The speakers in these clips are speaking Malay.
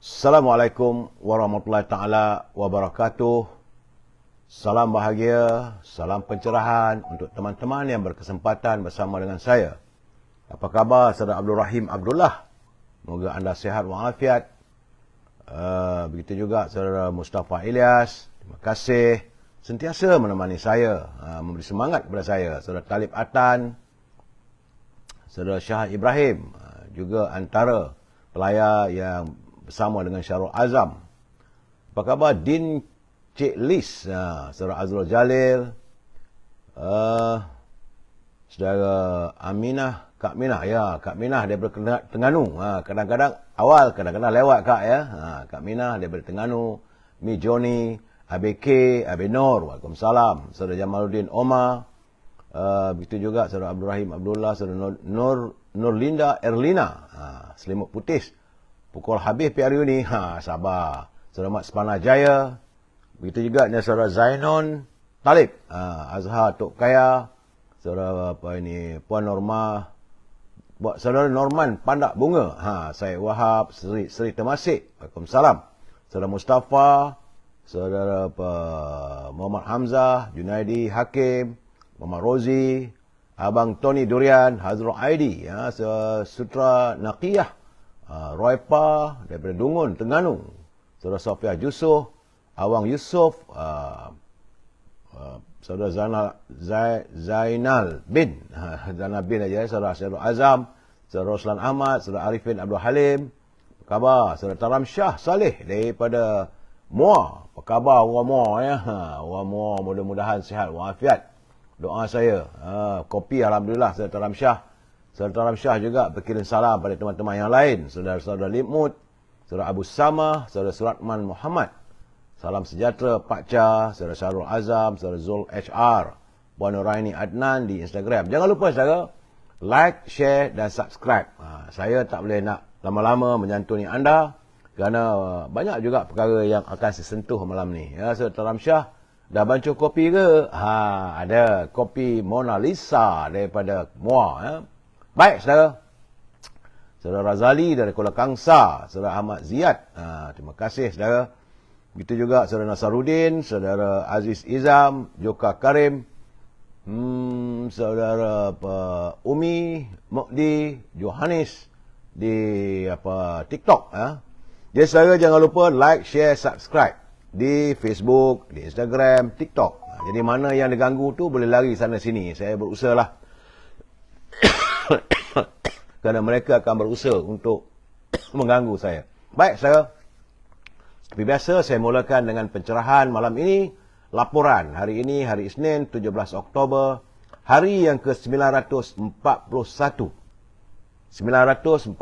Assalamualaikum warahmatullahi taala wabarakatuh. Salam bahagia, salam pencerahan untuk teman-teman yang berkesempatan bersama dengan saya. Apa khabar saudara Abdul Rahim Abdullah? Moga anda sihat walafiat. Begitu juga saudara Mustafa Ilyas. Terima kasih sentiasa menemani saya, memberi semangat kepada saya. Saudara Talib Atan, saudara Syah Ibrahim, juga antara pelayar yang bersama dengan Syarul Azam. Apa khabar Din Cik Lis, saudara Azrul Jalil, saudara Aminah, Kak Minah, Kak Minah daripada Terengganu. Kadang-kadang awal, kadang-kadang lewat Kak ya. Kak Minah daripada Terengganu, Mi Joni, ABK, Abi Nur, Waalaikumsalam. Saudara Jamaluddin Omar, begitu juga saudara Abdul Rahim Abdullah, saudara Nurlinda Erlina, Selimut Putis. Pukul habis hari ini, sabar. Saudara Mat Sepana Jaya. Begitu juga dengan saudara Zainon Talib, Azhar Tok Kaya, saudara Puan Norma, saudara Norman Pandak Bunga, Syed Wahab, Seri Temasik, Waalaikumsalam. Saudara Mustafa, saudara Muhammad Hamzah, Junaidi Hakim, Muhammad Rozi, Abang Tony Durian, Hazrul Aidi, Sutra Naqiyah, Roy Pa daripada Dungun, Terengganu, saudara Sofia Yusof, Awang Yusof, saudara Zainal bin, Zainal bin aja, saudara Syarul Azam, saudara Roslan Ahmad, saudara Arifin Abdul Halim. Apa khabar saudara Taram Shah Saleh daripada Muar? Apa khabar orang Muar ya? Orang Muar mudah-mudahan sihat walafiat. Doa saya, kopi alhamdulillah saudara Taram Shah. Saudara Taram Shah juga berkirim salam pada teman-teman yang lain. Saudara-saudara Limut, saudara Abu Samah, saudara Suratman Muhammad. Salam sejahtera Pak Cha, saudara Syarul Azam, saudara Zul HR, Puan Nuraini Adnan di Instagram. Jangan lupa saudara, like, share dan subscribe. Saya tak boleh nak lama-lama menyantuni anda kerana banyak juga perkara yang akan saya sentuh malam ni. Ya, saudara Taram Shah, dah bancuh kopi ke? Ada kopi Mona Lisa daripada Muar. Ya. Baik, saudara. Saudara Razali dari Kuala Kangsa, saudara Ahmad Ziyad. Terima kasih, saudara. Begitu juga saudara Nasaruddin, saudara Aziz Izam, Joka Karim, saudara Umi, Mukdi, Johannes di TikTok. Jadi saudara jangan lupa like, share, subscribe di Facebook, di Instagram, TikTok. Jadi mana yang diganggu tu boleh lari sana sini. Saya berusaha lah. Kerana mereka akan berusaha untuk mengganggu saya. Baik, saudara. Seperti biasa, saya mulakan dengan pencerahan malam ini. Laporan hari ini, hari Isnin, 17 Oktober. Hari yang ke-941. 941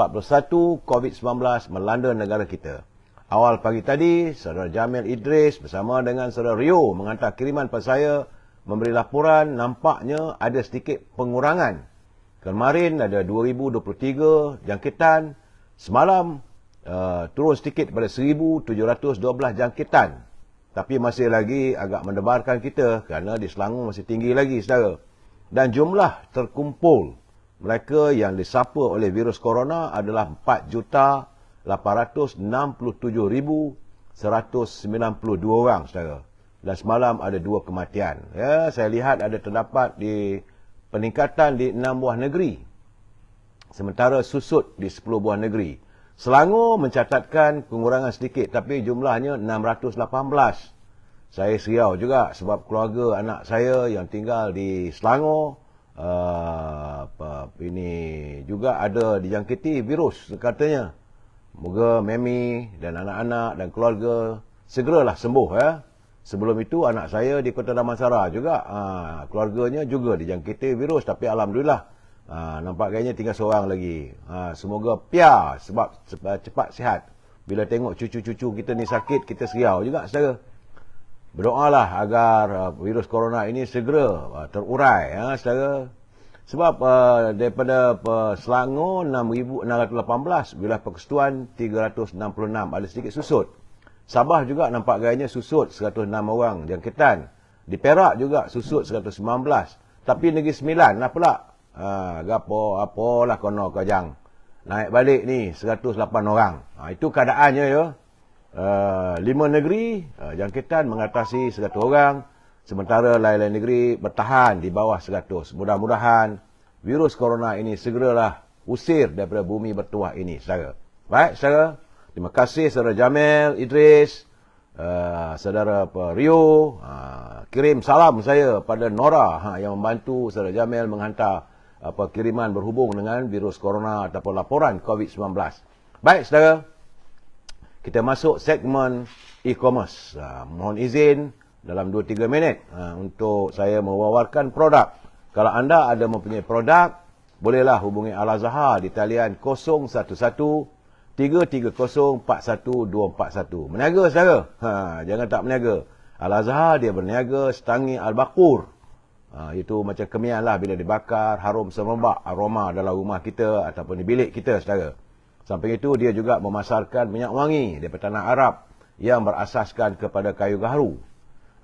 COVID-19 melanda negara kita. Awal pagi tadi, saudara Jamil Idris bersama dengan saudara Rio menghantar kiriman pada saya memberi laporan nampaknya ada sedikit pengurangan. Kemarin ada 2023 jangkitan, semalam turun sedikit pada 1712 jangkitan. Tapi masih lagi agak mendebarkan kita kerana di Selangor masih tinggi lagi, saudara. Dan jumlah terkumpul mereka yang disapa oleh virus corona adalah 4,867,192 orang, saudara. Dan semalam ada 2 kematian. Ya, saya lihat ada terdapat di peningkatan di 6 buah negeri. Sementara susut di 10 buah negeri. Selangor mencatatkan pengurangan sedikit tapi jumlahnya 618. Saya seriau juga sebab keluarga anak saya yang tinggal di Selangor ini juga ada dijangkiti virus katanya. Moga Memi dan anak-anak dan keluarga segeralah sembuh ya. Sebelum itu anak saya di Kota Damansara juga keluarganya juga dijangkiti virus tapi alhamdulillah nampak kayaknya tinggal seorang lagi. Semoga piar sebab cepat sihat. Bila tengok cucu-cucu kita ni sakit, kita seriau juga, saudara. Berdoalah agar virus corona ini segera terurai, saudara. Sebab daripada Selangor 6,618, wilayah Persekutuan 366, ada sedikit susut. Sabah juga nampak gayanya susut 106 orang jangkitan. Di Perak juga susut 119. Tapi Negeri Sembilan lah pula. Gapo apalah kono kajang. naik balik ni 108 orang. Itu keadaannya ya. 5 negeri jangkitan mengatasi 100 orang, sementara lain-lain negeri bertahan di bawah 100. Mudah-mudahan virus corona ini segeralah usir daripada bumi bertuah ini, saudara. Baik, saudara. Terima kasih saudara Jamil Idris, saudara Rio. Kirim salam saya pada Nora yang membantu saudara Jamil menghantar kiriman berhubung dengan virus corona ataupun laporan COVID-19. Baik, saudara. Kita masuk segmen e-commerce. Mohon izin dalam 2-3 minit untuk saya mewawarkan produk. Kalau anda ada mempunyai produk, bolehlah hubungi Al-Azhar di talian 011-330-41241. Meniaga, saudara. Jangan tak meniaga. Al-Azhar dia berniaga setangi Al-Baqur. Itu macam kemian lah bila dibakar, harum semerbak aroma dalam rumah kita ataupun di bilik kita, saudara. Samping itu, dia juga memasarkan minyak wangi daripada tanah Arab yang berasaskan kepada kayu gaharu.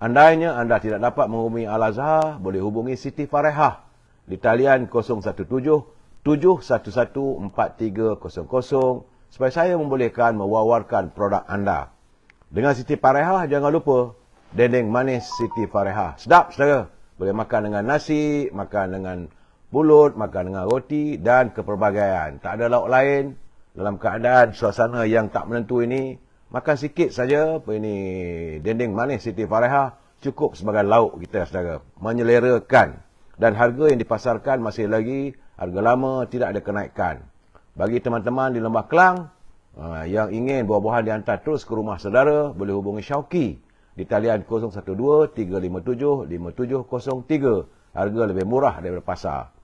Andainya anda tidak dapat menghubungi Al-Azhar, boleh hubungi Siti Farehah di talian 017-711-4300 supaya saya membolehkan mewawarkan produk anda. Dengan Siti Farehah, jangan lupa dendeng manis Siti Farehah. Sedap, saudara. Boleh makan dengan nasi, makan dengan pulut, makan dengan roti dan kepelbagaian. Tak ada lauk lain. Dalam keadaan suasana yang tak menentu ini, makan sikit saja dendeng manis Siti Farehah cukup sebagai lauk kita, saudara. Menyelerakan. Dan harga yang dipasarkan masih lagi harga lama, tidak ada kenaikan. Bagi teman-teman di Lembah Kelang yang ingin buah-buahan dihantar terus ke rumah saudara, boleh hubungi Syauqi di talian 012-357-5703. Harga lebih murah daripada pasar.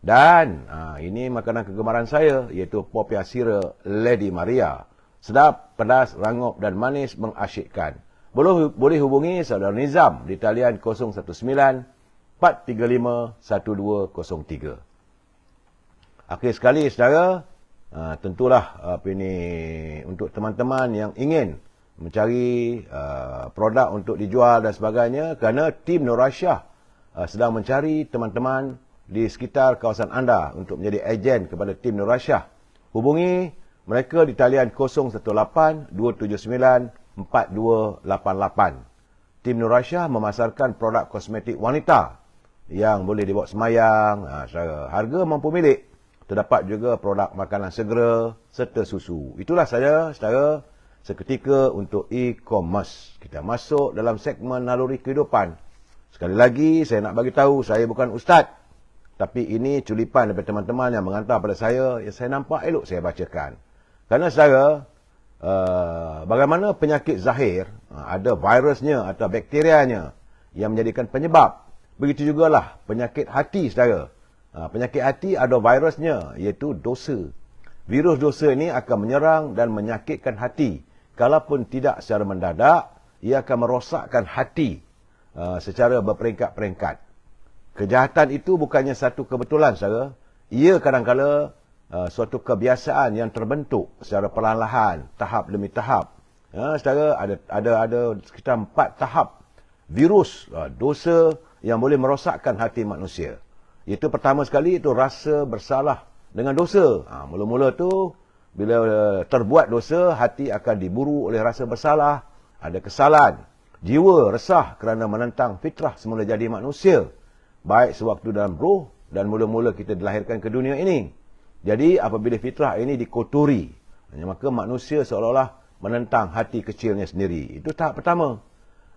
Dan ini makanan kegemaran saya, iaitu Popia Sira Lady Maria. Sedap, pedas, rangup dan manis mengasyikkan. Boleh hubungi saudara Nizam di talian 019-435-1203. Akhir sekali, saudara, tentulah untuk teman-teman yang ingin mencari produk untuk dijual dan sebagainya, kerana tim Nur Aisyah sedang mencari teman-teman di sekitar kawasan anda untuk menjadi ejen kepada tim Nur Aisyah. Hubungi mereka di talian 018-279-4288. Tim Nur Aisyah memasarkan produk kosmetik wanita yang boleh dibawa semayang, harga mampu milik. Terdapat juga produk makanan segera serta susu. Itulah saja, saudara, seketika untuk e-commerce. Kita masuk dalam segmen naluri kehidupan. Sekali lagi, saya nak bagi tahu, saya bukan ustaz. Tapi ini culipan daripada teman-teman yang mengantar pada saya, yang saya nampak elok saya bacakan. Kerana saudara, bagaimana penyakit zahir, ada virusnya atau bakterianya yang menjadikan penyebab. Begitu jugalah penyakit hati, saudara. Penyakit hati ada virusnya, iaitu dosa. Virus dosa ini akan menyerang dan menyakitkan hati. Kalaupun tidak secara mendadak, ia akan merosakkan hati secara berperingkat-peringkat. Kejahatan itu bukannya satu kebetulan, saudara. Ia kadang-kala suatu kebiasaan yang terbentuk secara perlahan-lahan, tahap demi tahap. Saudara, ada sekitar 4 tahap virus dosa yang boleh merosakkan hati manusia. Itu pertama sekali, itu rasa bersalah dengan dosa. Mula-mula tu, bila terbuat dosa, hati akan diburu oleh rasa bersalah, ada kesalahan. Jiwa resah kerana menentang fitrah semula jadi manusia. Baik sewaktu dalam roh dan mula-mula kita dilahirkan ke dunia ini. Jadi apabila fitrah ini dikotori, maka manusia seolah-olah menentang hati kecilnya sendiri. Itu tahap pertama.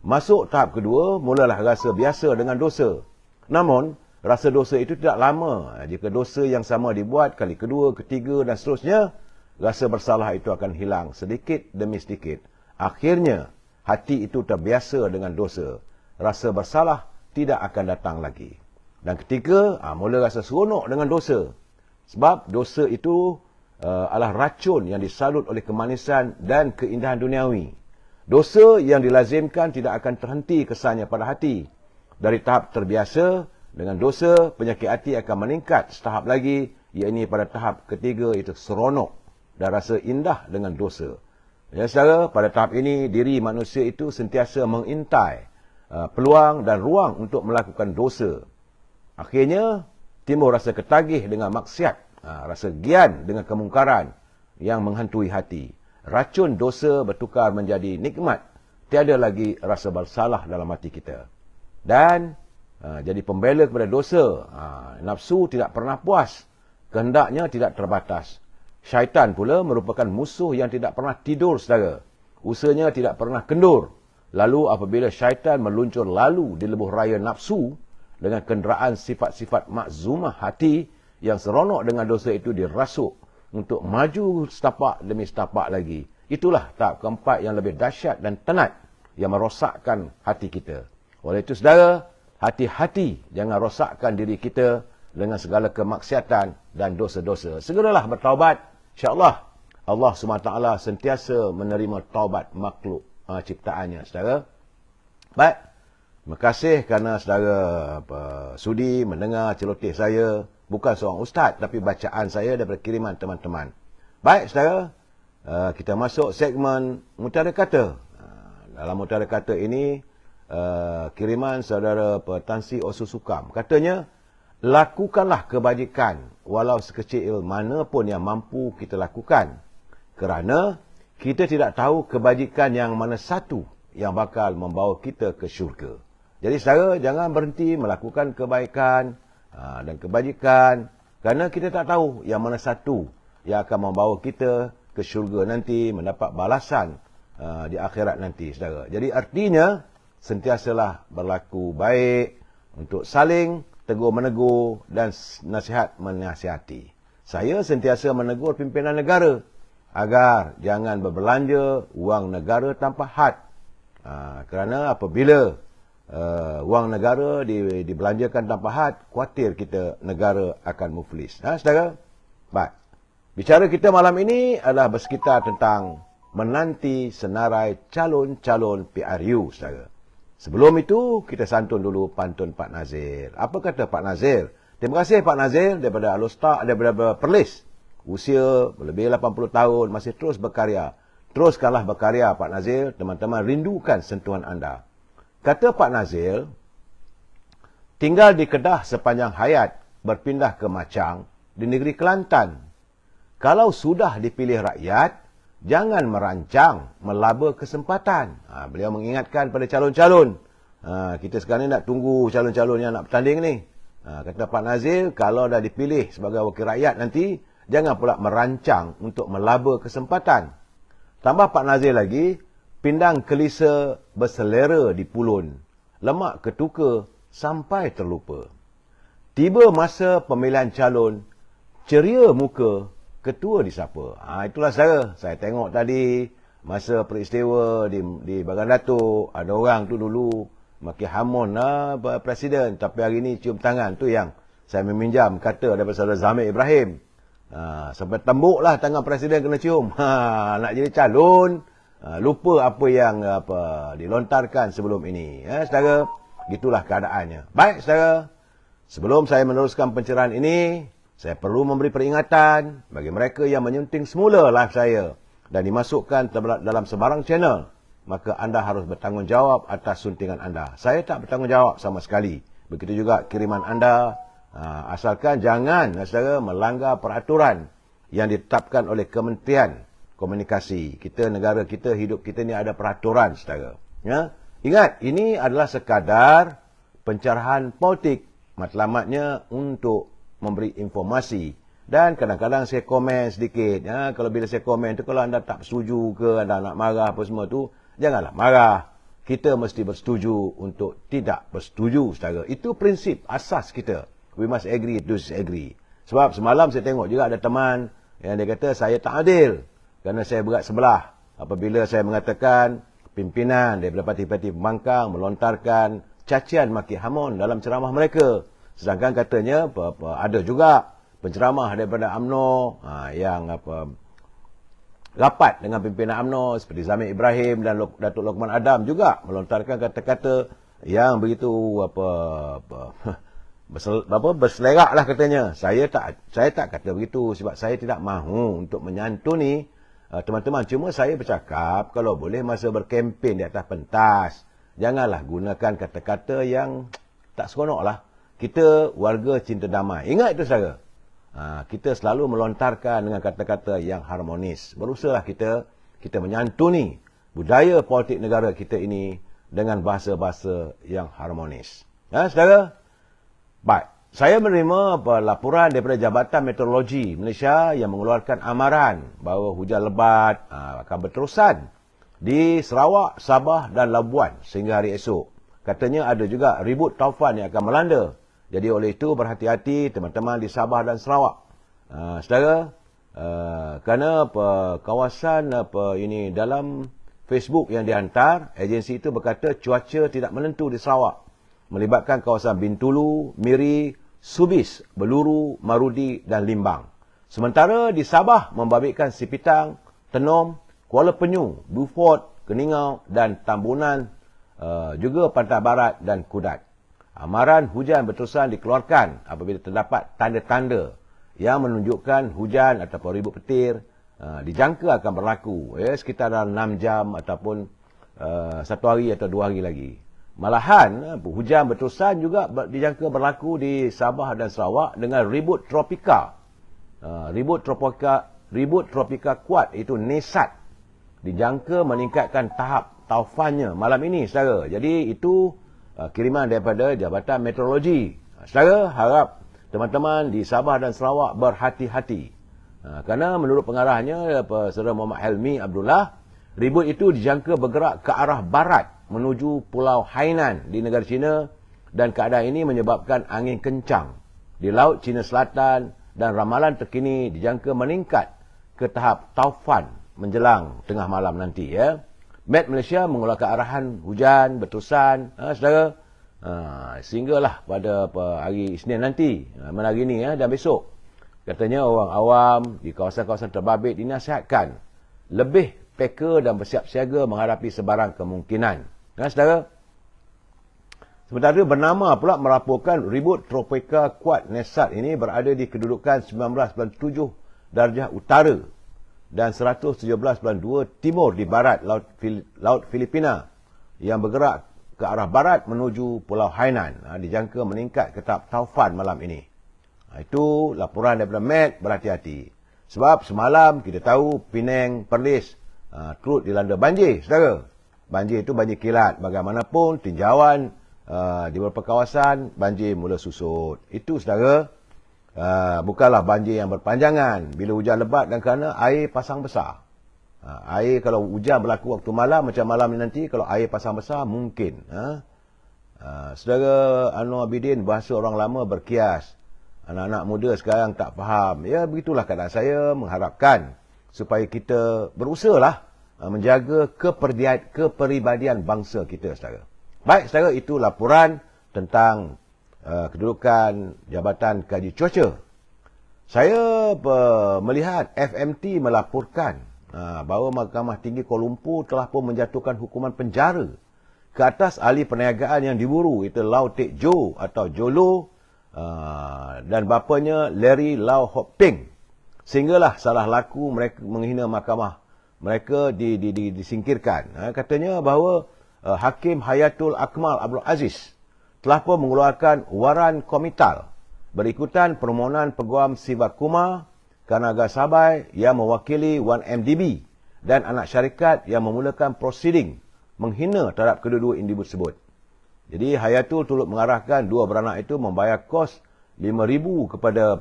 Masuk tahap kedua, mulalah rasa biasa dengan dosa. Namun, rasa dosa itu tidak lama. Jika dosa yang sama dibuat kali kedua, ketiga dan seterusnya, rasa bersalah itu akan hilang sedikit demi sedikit. Akhirnya, hati itu terbiasa dengan dosa. Rasa bersalah tidak akan datang lagi. Dan ketiga, mula rasa seronok dengan dosa. Sebab dosa itu adalah racun yang disalut oleh kemanisan dan keindahan duniawi. Dosa yang dilazimkan tidak akan terhenti kesannya pada hati. Dari tahap terbiasa dengan dosa, penyakit hati akan meningkat setahap lagi, iaitu pada tahap ketiga, itu seronok dan rasa indah dengan dosa. Ya, saudara, pada tahap ini, diri manusia itu sentiasa mengintai peluang dan ruang untuk melakukan dosa. Akhirnya, timbul rasa ketagih dengan maksiat rasa gian dengan kemungkaran yang menghantui hati. Racun dosa bertukar menjadi nikmat. Tiada lagi rasa bersalah dalam hati kita. Dan jadi pembela kepada dosa. Nafsu tidak pernah puas. Kehendaknya tidak terbatas. Syaitan pula merupakan musuh yang tidak pernah tidur, saudara. Usahanya tidak pernah kendur. Lalu apabila syaitan meluncur lalu di lebuh raya nafsu dengan kenderaan sifat-sifat makzumah hati yang seronok dengan dosa itu dirasuk untuk maju setapak demi setapak lagi. Itulah tahap keempat yang lebih dahsyat dan tenat yang merosakkan hati kita. Oleh itu saudara, hati-hati jangan rosakkan diri kita dengan segala kemaksiatan dan dosa-dosa. Segeralah bertaubat. InsyaAllah Allah SWT sentiasa menerima taubat makhluk ciptaannya, saudara. Baik. Terima kasih kerana saudara sudi mendengar celoteh saya. Bukan seorang ustaz, tapi bacaan saya daripada kiriman teman-teman. Baik, saudara. Kita masuk segmen Mutiara Kata. Dalam Mutiara Kata ini, kiriman saudara Tan Sri Osu Sukam. Katanya, lakukanlah kebajikan walau sekecil mana pun yang mampu kita lakukan. Kerana kita tidak tahu kebajikan yang mana satu yang bakal membawa kita ke syurga. Jadi saudara, jangan berhenti melakukan kebaikan dan kebajikan. Kerana kita tak tahu yang mana satu yang akan membawa kita ke syurga nanti, mendapat balasan di akhirat nanti, saudara. Jadi artinya, sentiasalah berlaku baik untuk saling tegur-menegur dan nasihat menasihati. Saya sentiasa menegur pimpinan negara agar jangan berbelanja wang negara tanpa had. Kerana apabila wang negara dibelanjakan tanpa had, khawatir kita negara akan muflis. Saudara? Baik. Bicara kita malam ini adalah bersekitar tentang menanti senarai calon-calon PRU, saudara. Sebelum itu, kita santun dulu pantun Pak Nazir. Apa kata Pak Nazir? Terima kasih Pak Nazir daripada Alostak, daripada Perlis. Usia lebih 80 tahun, masih terus berkarya. Teruskanlah berkarya Pak Nazir, teman-teman rindukan sentuhan anda. Kata Pak Nazir, tinggal di Kedah sepanjang hayat, berpindah ke Macang, di negeri Kelantan. Kalau sudah dipilih rakyat, jangan merancang, melaba kesempatan. Beliau mengingatkan pada calon-calon. Kita sekarang ni nak tunggu calon-calon yang nak bertanding ni. Kata Pak Nazir, kalau dah dipilih sebagai wakil rakyat nanti, jangan pula merancang untuk melaba kesempatan. Tambah Pak Nazir lagi, pindang kelisa berselera di pulun, lemak ketuka sampai terlupa. Tiba masa pemilihan calon, ceria muka, ketua disapa. Itulah saya tengok tadi, masa peristiwa di Bagan Datuk, ada orang tu dulu maki hamun presiden, tapi hari ni cium tangan. Tu yang saya meminjam kata daripada saudara Zamir Ibrahim. Sampai tembuklah tangan presiden kena cium. Nak jadi calon, lupa apa yang dilontarkan sebelum ini. Saudara, gitulah keadaannya. Baik, saudara. Sebelum saya meneruskan pencerahan ini, saya perlu memberi peringatan bagi mereka yang menyunting semula live saya dan dimasukkan dalam sebarang channel. Maka anda harus bertanggungjawab atas suntingan anda. Saya tak bertanggungjawab sama sekali. Begitu juga kiriman anda. Asalkan jangan saudara melanggar peraturan yang ditetapkan oleh Kementerian Komunikasi. Negara kita, hidup kita ni ada peraturan, saudara. Ingat, ini adalah sekadar pencerahan politik. Matlamatnya untuk memberi informasi. Dan kadang-kadang saya komen sedikit. Kalau bila saya komen tu, kalau anda tak setuju ke, anda nak marah apa semua tu, janganlah marah. Kita mesti bersetuju untuk tidak bersetuju, saudara. Itu prinsip asas kita. We must agree to disagree. Sebab semalam saya tengok juga ada teman yang dia kata saya tak adil kerana saya berat sebelah apabila saya mengatakan pimpinan daripada parti-parti pembangkang melontarkan cacian maki hamun dalam ceramah mereka. Sedangkan katanya ada juga penceramah daripada UMNO yang rapat dengan pimpinan UMNO seperti Zamir Ibrahim dan Datuk Lokman Adam juga melontarkan kata-kata yang begitu berselerak lah katanya. Saya tak kata begitu sebab saya tidak mahu untuk menyantuni teman-teman. Cuma saya bercakap kalau boleh masa berkempen di atas pentas, janganlah gunakan kata-kata yang tak seronok lah. Kita warga cinta damai. Ingat itu saudara. kita selalu melontarkan dengan kata-kata yang harmonis. Berusahalah kita menyantuni budaya politik negara kita ini dengan bahasa-bahasa yang harmonis. Saudara? Baik. Saya menerima laporan daripada Jabatan Meteorologi Malaysia yang mengeluarkan amaran bahawa hujan lebat akan berterusan di Sarawak, Sabah dan Labuan sehingga hari esok. Katanya ada juga ribut taufan yang akan melanda. Jadi oleh itu berhati-hati teman-teman di Sabah dan Sarawak. Saudara, kerana kawasan ini dalam Facebook yang dihantar, agensi itu berkata cuaca tidak menentu di Sarawak. Melibatkan kawasan Bintulu, Miri, Subis, Beluru, Marudi dan Limbang. Sementara di Sabah membabitkan Sipitang, Tenom, Kuala Penyu, Beaufort, Keningau dan Tambunan, juga Pantai Barat dan Kudat. Amaran hujan berterusan dikeluarkan apabila terdapat tanda-tanda yang menunjukkan hujan ataupun ribut petir dijangka akan berlaku sekitar dalam 6 jam ataupun 1 hari atau 2 hari lagi. Malahan hujan berterusan juga dijangka berlaku di Sabah dan Sarawak dengan ribut tropika. Ribut tropika kuat itu Nesat dijangka meningkatkan tahap taufannya malam ini, saudara. Jadi itu kiriman daripada Jabatan Meteorologi. Saudara, harap teman-teman di Sabah dan Sarawak berhati-hati. Kerana menurut pengarahnya, Saudara Muhammad Helmi Abdullah, ribut itu dijangka bergerak ke arah barat menuju Pulau Hainan di negara China dan keadaan ini menyebabkan angin kencang di Laut Cina Selatan dan ramalan terkini dijangka meningkat ke tahap taufan menjelang tengah malam nanti. Met Malaysia mengeluarkan arahan hujan berterusan, saudara, sehinggalah pada hari Isnin nanti, mana hari ini dan besok. Katanya orang awam di kawasan-kawasan terbabit dinasihatkan lebih peka dan bersiap siaga menghadapi sebarang kemungkinan. Saudara, sementara bernama pula melaporkan ribut tropika kuat Nesat ini berada di kedudukan 19.7 darjah utara dan 117.2 timur di barat Laut Filipina yang bergerak ke arah barat menuju Pulau Hainan. Dijangka meningkat ke tahap taufan malam ini. Itu laporan daripada Met, berhati-hati. Sebab semalam kita tahu Penang, Perlis turut dilanda banjir, saudara. Banjir itu banjir kilat. Bagaimanapun tinjauan di beberapa kawasan banjir mula susut. Itu, saudara, bukanlah banjir yang berpanjangan bila hujan lebat dan kerana air pasang besar. Air kalau hujan berlaku waktu malam macam malam ni nanti, kalau air pasang besar mungkin. Saudara Anwar Abidin, bahasa orang lama berkias. Anak-anak muda sekarang tak faham. Ya, begitulah keadaan. Saya mengharapkan supaya kita berusahalah menjaga kepribadian bangsa kita, saudara. Baik, saudara, itu laporan tentang kedudukan Jabatan Kaji Cuaca. Saya melihat FMT melaporkan bahawa Mahkamah Tinggi Kuala Lumpur telah pun menjatuhkan hukuman penjara ke atas ahli perniagaan yang diburu, itu Lau Tek Jo atau Jolo, dan bapanya Larry Lau Hop Ping. Sehinggalah salah laku mereka menghina mahkamah mereka disingkirkan. Katanya bahawa Hakim Hayatul Akmal Abdul Aziz telah pun mengeluarkan waran komital berikutan permohonan Peguam Siva Kumar, Kanaga Sabai yang mewakili 1MDB dan anak syarikat yang memulakan prosiding menghina terhadap kedua-dua individu tersebut. Jadi Hayatul turut mengarahkan dua beranak itu membayar kos RM5,000 kepada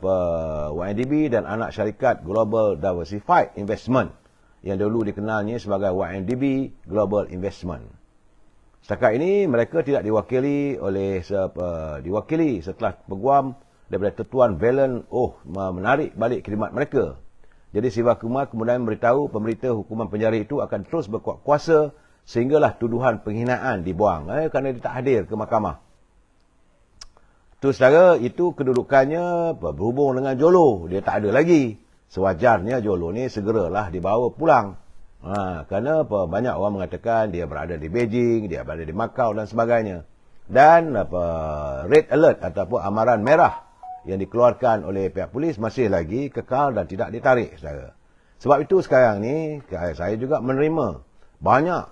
YNDB dan anak syarikat Global Diversified Investment yang dulu dikenalnya sebagai YNDB Global Investment. Setakat ini mereka tidak diwakili setelah peguam daripada Tuan Valen menarik balik khidmat mereka. Jadi Siva Kumar kemudian memberitahu pemerintah hukuman penjara itu akan terus berkuat kuasa sehinggalah tuduhan penghinaan dibuang kerana dia tak hadir ke mahkamah. Itu, saudara, itu kedudukannya berhubung dengan Jolo. Dia tak ada lagi. Sewajarnya Jolo ni segeralah dibawa pulang. Kerana banyak orang mengatakan dia berada di Beijing, dia berada di Macau dan sebagainya. Dan red alert ataupun amaran merah yang dikeluarkan oleh pihak polis masih lagi kekal dan tidak ditarik, saudara. Sebab itu sekarang ni saya juga menerima banyak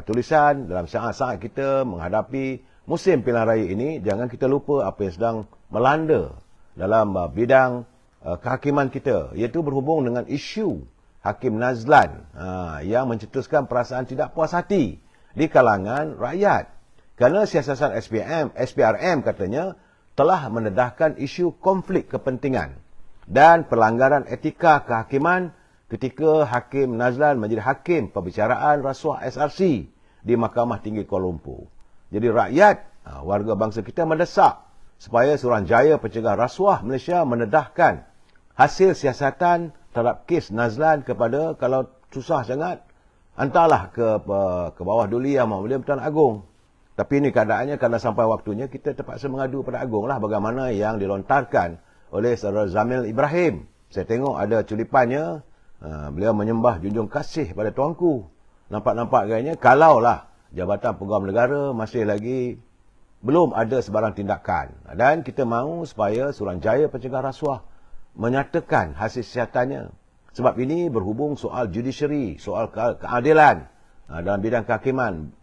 tulisan dalam saat-saat kita menghadapi musim pilihan raya ini. Jangan kita lupa apa yang sedang melanda dalam bidang kehakiman kita, iaitu berhubung dengan isu Hakim Nazlan yang mencetuskan perasaan tidak puas hati di kalangan rakyat. Kerana siasatan SPRM katanya telah mendedahkan isu konflik kepentingan dan pelanggaran etika kehakiman ketika Hakim Nazlan menjadi hakim pembicaraan rasuah SRC di Mahkamah Tinggi Kuala Lumpur. Jadi rakyat, warga bangsa kita mendesak supaya Suruhanjaya Pencegah Rasuah Malaysia mendedahkan hasil siasatan terhadap kes Nazlan kepada, kalau susah sangat, hantarlah ke bawah Duli Yang Mulia Pertuan Agong. Tapi ini keadaannya kerana sampai waktunya kita terpaksa mengadu pada Agong lah bagaimana yang dilontarkan oleh Saudara Zamil Ibrahim. Saya tengok ada culipannya, beliau menyembah junjung kasih pada tuanku. Nampak-nampak gayanya kalaulah Jabatan Peguam Negara masih lagi belum ada sebarang tindakan. Dan kita mahu supaya Suruhanjaya Pencegah Rasuah menyatakan hasil siasatannya. Sebab ini berhubung soal judiciary, soal keadilan dalam bidang kehakiman.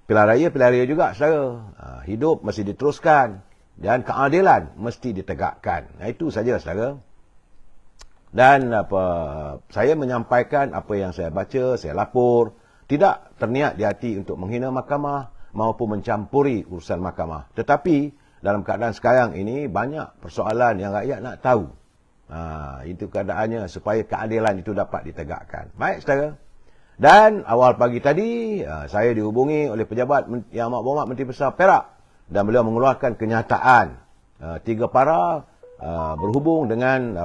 Pilihan raya juga, saudara. Hidup mesti diteruskan dan keadilan mesti ditegakkan. Itu saja, saudara. Dan saya menyampaikan apa yang saya baca, saya lapor. Tidak terniat di hati untuk menghina mahkamah maupun mencampuri urusan mahkamah. Tetapi dalam keadaan sekarang ini banyak persoalan yang rakyat nak tahu. Itu keadaannya supaya keadilan itu dapat ditegakkan. Baik, saudara. Dan awal pagi tadi saya dihubungi oleh pejabat Yang Amat Berhormat Menteri Besar Perak dan beliau mengeluarkan kenyataan 3 para berhubung dengan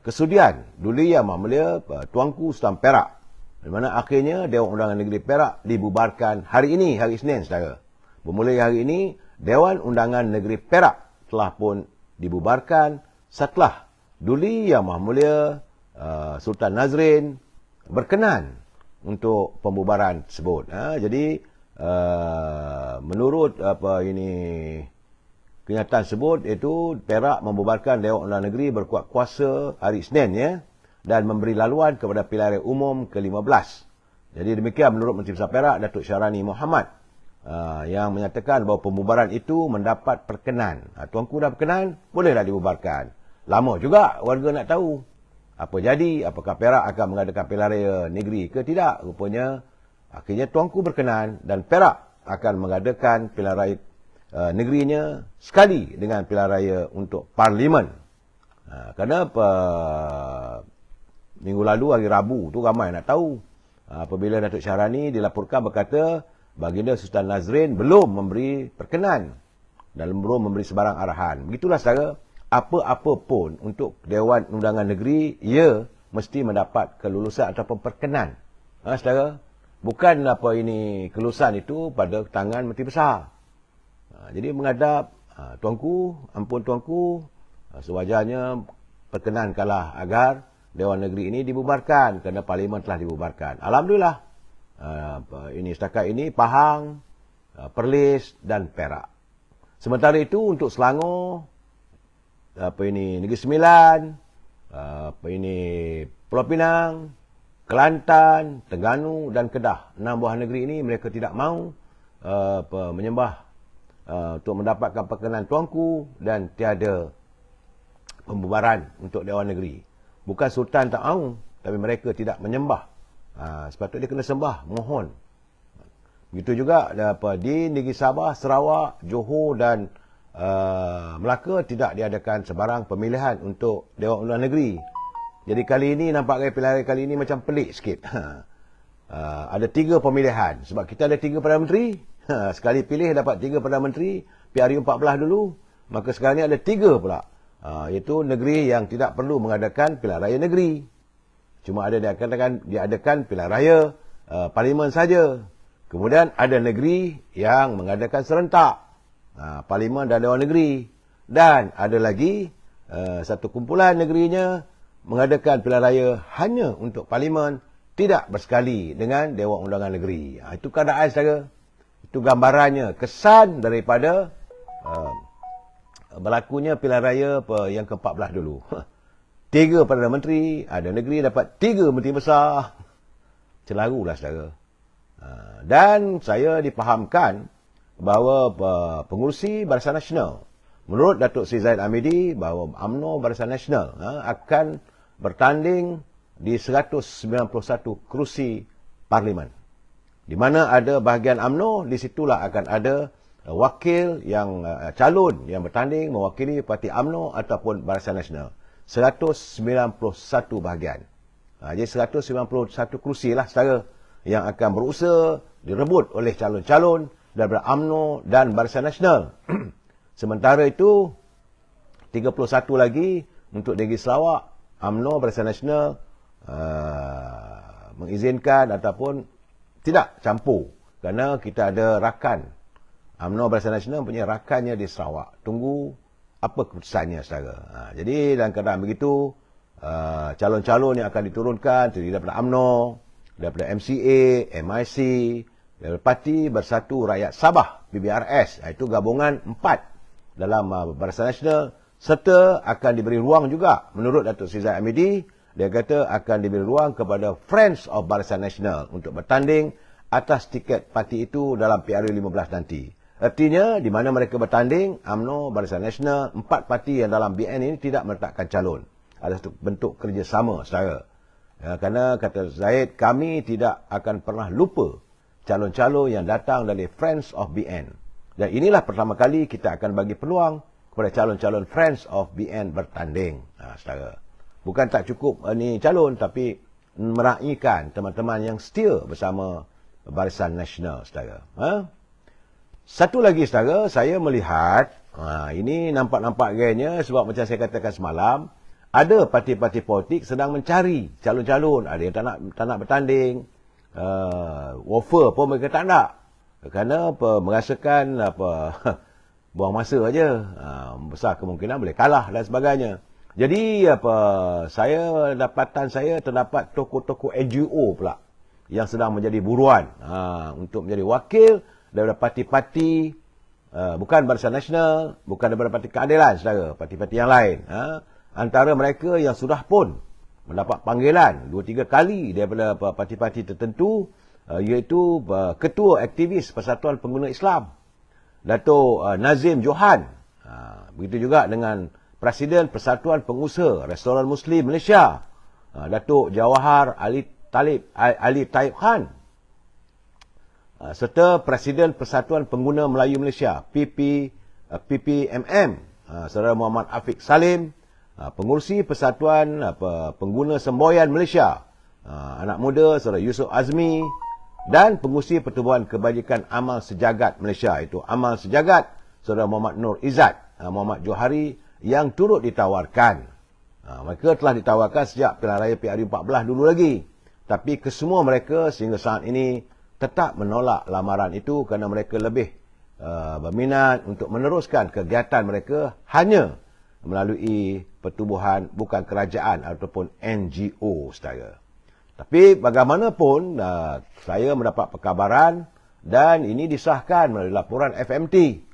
kesudian Duli Yang Mulia Tuanku Sultan Perak, di mana akhirnya Dewan Undangan Negeri Perak dibubarkan hari ini, hari Isnin, saudara. Bermula hari ini, Dewan Undangan Negeri Perak telah pun dibubarkan setelah Duli Yang Mulia Sultan Nazrin berkenan untuk pembubaran tersebut. Jadi menurut kenyataan tersebut, iaitu Perak membubarkan Dewan Undangan Negeri berkuat kuasa hari Isnin, ya, dan memberi laluan kepada pilihan raya umum ke-15. Jadi demikian menurut Menteri Besar Perak Datuk Syarani Mohamad, yang menyatakan bahawa pembubaran itu mendapat perkenan. Tuanku dah berkenan, bolehlah dibubarkan. Lama juga warga nak tahu apa jadi, apakah Perak akan mengadakan pilihan raya negeri ke tidak. Rupanya akhirnya tuanku berkenan dan Perak akan mengadakan pilihan raya negerinya sekali dengan pilihan raya untuk Parlimen. Kerana minggu lalu, hari Rabu tu, ramai nak tahu apabila Datuk Syarani dilaporkan berkata Baginda Sultan Nazrin belum memberi perkenan dan belum memberi sebarang arahan. Begitulah, saudara. Apa-apa pun untuk Dewan Undangan Negeri, ia mesti mendapat kelulusan ataupun perkenan. Saudara, bukan kelulusan itu pada tangan Menteri Besar. Jadi menghadap tuanku, ampun tuanku, sewajarnya perkenankanlah agar Dewan Negeri ini dibubarkan kerana Parlimen telah dibubarkan. Alhamdulillah, ini setakat ini Pahang, Perlis dan Perak. Sementara itu untuk Selangor, Negeri Sembilan, Pulau Pinang, Kelantan, Terengganu dan Kedah. 6 buah negeri ini mereka tidak mahu menyembah untuk mendapatkan perkenan tuanku dan tiada pembubaran untuk Dewan Negeri. Bukan Sultan tak mahu, tapi mereka tidak menyembah. Sepatutnya dia kena sembah, mohon. Begitu juga di Negeri Sabah, Sarawak, Johor dan Melaka tidak diadakan sebarang pemilihan untuk Dewan Undangan Negeri. Jadi kali ini nampaknya pilihan kali ini macam pelik sikit. Ada 3 pemilihan. Sebab kita ada 3 Perdana Menteri. Sekali pilih dapat 3 Perdana Menteri. PRU 14 dulu. Maka sekarang ni ada 3 pula. Iaitu negeri yang tidak perlu mengadakan pilihan raya negeri. Cuma ada diadakan pilihan raya Parlimen saja. Kemudian ada negeri yang mengadakan serentak. Parlimen dan Dewan Negeri. Dan ada lagi satu kumpulan negerinya mengadakan pilihan raya hanya untuk Parlimen, tidak bersekali dengan Dewan Undangan Negeri. Itu keadaan, saudara. Itu gambarannya, kesan daripada berlakunya pilihan raya yang ke-14 dulu. 3 Perdana Menteri, ada negeri dapat 3 Menteri Besar. Celarulah, saudara. Dan saya dipahamkan bahawa pengurusi Barisan Nasional menurut Datuk Seri Zahid Hamidi bahawa UMNO Barisan Nasional akan bertanding di 191 kerusi parlimen. Di mana ada bahagian UMNO, di situlah akan ada wakil yang calon yang bertanding mewakili parti UMNO ataupun Barisan Nasional. 191 bahagian. Jadi 191 kerusi lah setara yang akan berusaha direbut oleh calon-calon daripada UMNO dan Barisan Nasional. Sementara itu, 31 lagi untuk Negeri Sarawak, UMNO Barisan Nasional mengizinkan ataupun tidak campur. Kerana kita ada rakan. UMNO Barisan Nasional punya rakannya di Sarawak. Tunggu apa keputusannya saudara. Jadi dalam keadaan begitu, calon-calon yang akan diturunkan terdiri daripada UMNO, daripada MCA, MIC, daripada Parti Bersatu Rakyat Sabah, PBRS. Itu gabungan 4 dalam Barisan Nasional, serta akan diberi ruang juga menurut Datuk Seri Zahid Hamidi. Dia kata akan diberi ruang kepada Friends of Barisan Nasional untuk bertanding atas tiket parti itu dalam PRU15 nanti. Artinya, di mana mereka bertanding, UMNO, Barisan Nasional, 4 parti yang dalam BN ini tidak meletakkan calon. Ada satu bentuk kerjasama, saudara. Kerana, kata Zahid, kami tidak akan pernah lupa calon-calon yang datang dari Friends of BN. Dan inilah pertama kali kita akan bagi peluang kepada calon-calon Friends of BN bertanding, saudara. Bukan tak cukup ni calon, tapi meraihkan teman-teman yang setia bersama Barisan Nasional, saudara. Satu lagi, saudara, saya melihat, ini nampak-nampak gayanya sebab macam saya katakan semalam, ada parti-parti politik sedang mencari calon-calon. Ada yang tak nak bertanding, offer pun mereka tak nak. Kerana merasakan buang masa aja. Besar kemungkinan boleh kalah dan sebagainya. Jadi dapatan saya terdapat tokoh-tokoh NGO pula yang sedang menjadi buruan untuk menjadi wakil daripada parti-parti, bukan Barisan Nasional, bukan daripada Parti Keadilan, saudara, parti-parti yang lain. Antara mereka yang sudah pun mendapat panggilan 2-3 kali daripada parti-parti tertentu, iaitu Ketua Aktivis Persatuan Pengguna Islam, Datuk Nazim Johan. Begitu juga dengan Presiden Persatuan Pengusaha Restoran Muslim Malaysia, Datuk Jawahar Ali Taib Khan, serta Presiden Persatuan Pengguna Melayu Malaysia, PPMM, Saudara Muhammad Afiq Salim, Pengurusi Persatuan Pengguna Semboyan Malaysia, anak muda Saudara Yusuf Azmi, dan Pengurusi Pertubuhan Kebajikan Amal Sejagat Malaysia, itu Amal Sejagat, Saudara Muhammad Nur Izzat, Muhammad Johari, yang turut ditawarkan. Mereka telah ditawarkan sejak pilihan raya PRU14 dulu lagi. Tapi kesemua mereka sehingga saat ini tetap menolak lamaran itu kerana mereka lebih berminat untuk meneruskan kegiatan mereka hanya melalui pertubuhan bukan kerajaan ataupun NGO, saudara. Tapi bagaimanapun, saya mendapat perkabaran dan ini disahkan melalui laporan FMT,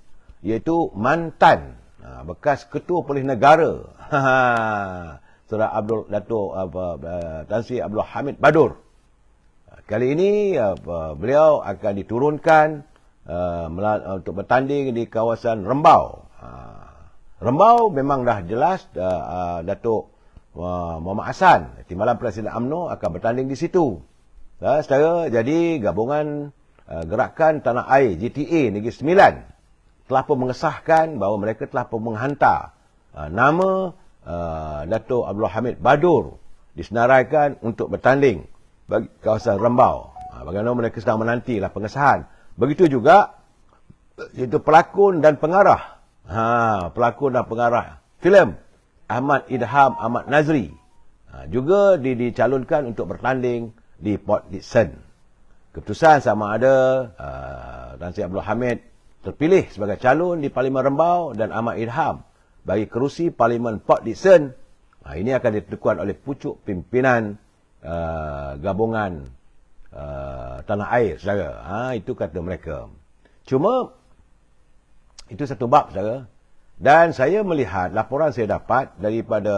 iaitu mantan bekas Ketua Polis Negara, Saudara Tan Sri Abdul Hamid Badur. Kali ini beliau akan diturunkan untuk bertanding di kawasan Rembau. Rembau memang dah jelas Datuk Muhammad Hassan, Timbalan Presiden UMNO, akan bertanding di situ. Saudara, jadi gabungan Gerakan Tanah Air GTA Negeri Sembilan telah pun mengesahkan bahawa mereka telah pun menghantar nama Datuk Abdul Hamid Badur disenaraikan untuk bertanding bagi kawasan Rembau. Bagaimana mereka sedang menantilah pengesahan. Begitu juga iaitu pelakon dan pengarah. Pelakon dan pengarah filem Ahmad Idham Ahmad Nazri juga dicalonkan untuk bertanding di Port Dickson. Keputusan sama ada Tan Sri Abdul Hamid terpilih sebagai calon di Parlimen Rembau dan Ahmad Idham bagi kerusi Parlimen Port Dickson. Ini akan ditentukan oleh pucuk pimpinan gabungan Tanah Air, saudara. Itu kata mereka. Cuma itu satu bab, saudara. Dan saya melihat laporan saya dapat daripada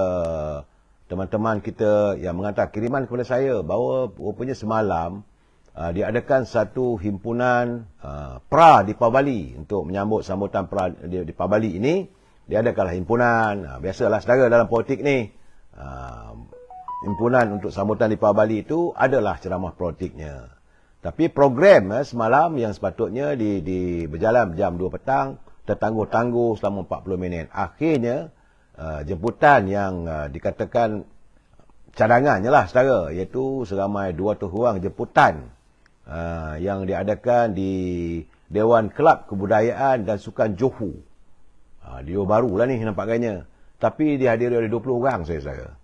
teman-teman kita yang menghantar kiriman kepada saya bahawa rupanya semalam diadakan satu himpunan pra di Pabali untuk menyambut sambutan pra di Pabali ini, diadakanlah himpunan. Biasalah saudara dalam politik ni. Himpunan untuk sambutan Deepavali itu adalah ceramah politiknya. Tapi program semalam yang sepatutnya berjalan jam 2 petang, tertangguh-tangguh selama 40 minit. Akhirnya, jemputan yang dikatakan cadangannya lah saudara, iaitu seramai 200 orang jemputan yang diadakan di Dewan Kelab Kebudayaan dan Sukan Johor. Dia baru lah ni nampak gayanya. Tapi dihadiri oleh 20 orang saudara.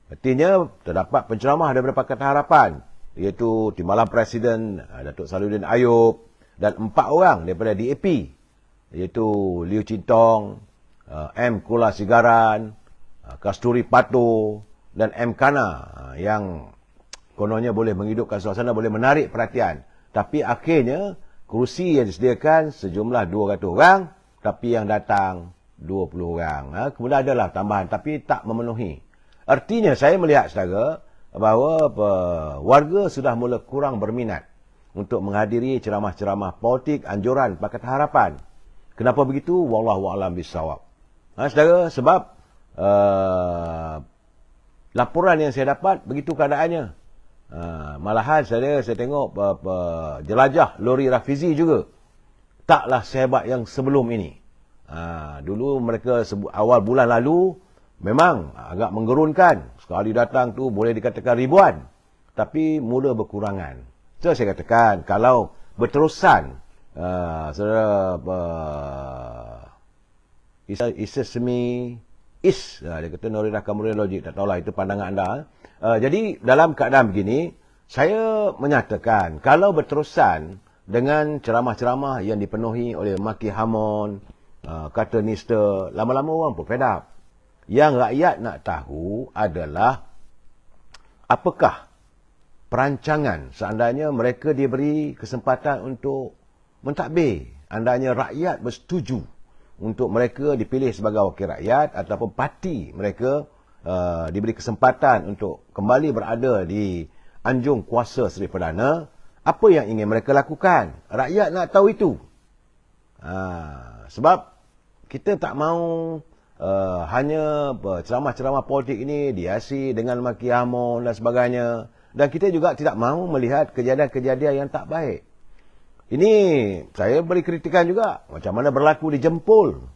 Artinya terdapat penceramah daripada Pakatan Harapan, iaitu Timbalan Presiden Datuk Salihuddin Ayub, dan 4 orang daripada DAP, iaitu Liu Chintong, M. Kulasigaran, Kasturi Pato dan M. Kana, yang kononnya boleh menghidupkan suasana, boleh menarik perhatian. Tapi akhirnya kerusi yang disediakan sejumlah 200 orang, tapi yang datang 20 orang. Kemudian adalah tambahan, tapi tak memenuhi. Artinya saya melihat saudara bahawa warga sudah mula kurang berminat untuk menghadiri ceramah-ceramah politik anjuran Pakatan Harapan. Kenapa begitu? Wallahu a'lam bissawab. Saudara, sebab laporan yang saya dapat begitu keadaannya. Malahan saya tengok jelajah lori Rafizi juga taklah sehebat yang sebelum ini. Dulu mereka awal bulan lalu memang agak menggerunkan. Sekali datang tu boleh dikatakan ribuan. Tapi mula berkurangan. So saya katakan, kalau berterusan saudara dia kata Noridah Kamurin Logik, tak tahulah itu pandangan anda. Jadi dalam keadaan begini, saya menyatakan kalau berterusan dengan ceramah-ceramah yang dipenuhi oleh maki hamun, kata nista, lama-lama orang pun fed up. Yang rakyat nak tahu adalah apakah perancangan seandainya mereka diberi kesempatan untuk mentadbir. Andainya rakyat bersetuju untuk mereka dipilih sebagai wakil rakyat ataupun parti mereka diberi kesempatan untuk kembali berada di anjung kuasa Seri Perdana, apa yang ingin mereka lakukan? Rakyat nak tahu itu. Sebab kita tak mahu hanya ceramah-ceramah politik ini dihiasi dengan maki hamun dan sebagainya. Dan kita juga tidak mahu melihat kejadian-kejadian yang tak baik. Ini saya beri kritikan juga. Macam mana berlaku di Jempol.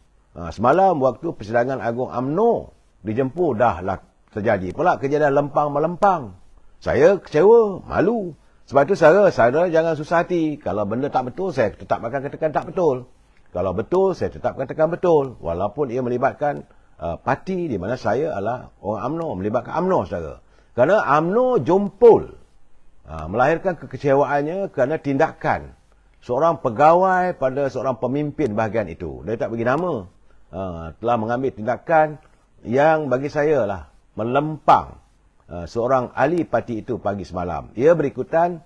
Semalam waktu persidangan Agung UMNO di Jempol dah terjadi pula kejadian lempang-melempang. Saya kecewa, malu. Sebab itu saudara jangan susah hati. Kalau benda tak betul, saya tetap akan katakan tak betul. Kalau betul, saya tetap katakan betul. Walaupun ia melibatkan parti di mana saya adalah orang UMNO, melibatkan UMNO saudara. Kerana UMNO Jempol melahirkan kekecewaannya kerana tindakan seorang pegawai pada seorang pemimpin bahagian itu. Dia tak bagi nama. Telah mengambil tindakan yang bagi saya lah melempang seorang ahli parti itu pagi semalam. Ia berikutan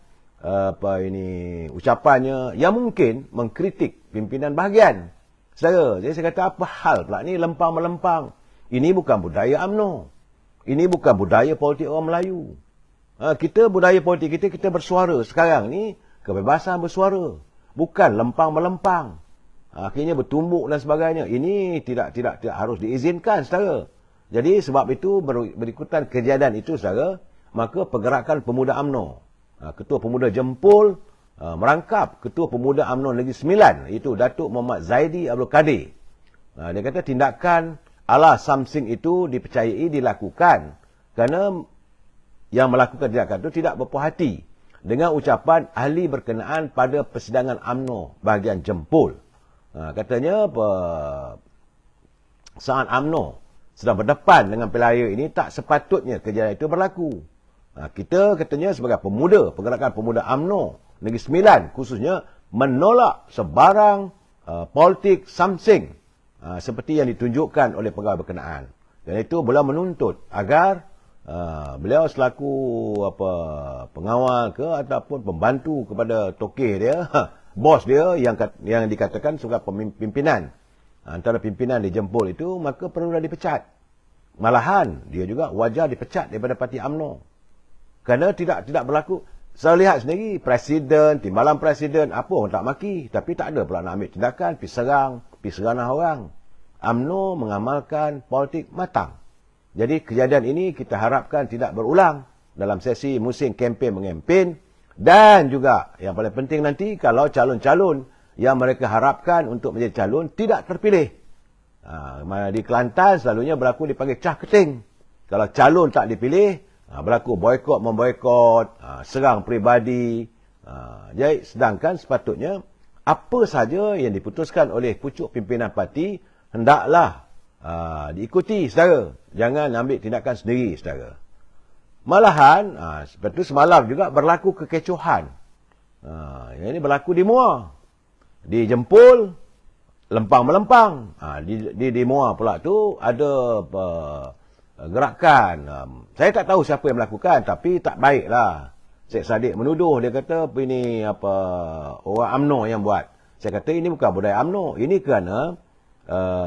ucapannya yang mungkin mengkritik pimpinan bahagian. Jadi saya kata, apa hal pula ni lempang-melempang? Ini bukan budaya UMNO. Ini bukan budaya politik orang Melayu. Kita budaya politik kita bersuara. Sekarang ni kebebasan bersuara. Bukan lempang-melempang. Akhirnya bertumbuk dan sebagainya. Ini tidak harus diizinkan, saudara. Jadi sebab itu berikutan kejadian itu, saudara, maka pergerakan pemuda UMNO, Ketua Pemuda Jempol merangkap Ketua Pemuda UMNO Negeri Sembilan, iaitu Datuk Muhammad Zaidi Abdul Kadir. Dia kata tindakan ala Samsing itu dipercayai dilakukan kerana yang melakukan tindakan itu tidak berpuas hati dengan ucapan ahli berkenaan pada persidangan UMNO bahagian Jempol. Katanya saat UMNO sedang berdepan dengan pilihan ini, tak sepatutnya kejadian itu berlaku. Kita katanya sebagai pemuda, pergerakan pemuda UMNO Negeri Sembilan khususnya, menolak sebarang politik Samsing seperti yang ditunjukkan oleh pegawai berkenaan. Dan itu beliau menuntut agar beliau selaku pengawal ke ataupun pembantu kepada tokeh dia, bos dia yang dikatakan sebagai pimpinan, antara pimpinan di Jempol itu, maka perlu dipecat. Malahan dia juga wajar dipecat daripada parti UMNO. Kerana tidak berlaku. Saya lihat sendiri, presiden, timbalan presiden, apa orang tak maki. Tapi tak ada pula nak ambil tindakan, pergi serang orang. UMNO mengamalkan politik matang. Jadi kejadian ini kita harapkan tidak berulang dalam sesi musim kempen mengempen, dan juga yang paling penting nanti kalau calon-calon yang mereka harapkan untuk menjadi calon tidak terpilih. Di Kelantan selalunya berlaku dipanggil cah keting. Kalau calon tak dipilih, berlaku boikot memboikot, serang peribadi. Jadi sedangkan sepatutnya apa saja yang diputuskan oleh pucuk pimpinan parti hendaklah diikuti saudara. Jangan ambil tindakan sendiri saudara. Malahan, seperti itu semalam juga berlaku kekecohan. Yang ini berlaku di Muar. Di Jempol, lempang-melempang. Di Muar pula tu ada gerakan. Saya tak tahu siapa yang melakukan, tapi tak baiklah. Syed Saddiq menuduh, dia kata ini orang UMNO yang buat. Saya kata ini bukan budaya UMNO. Ini kerana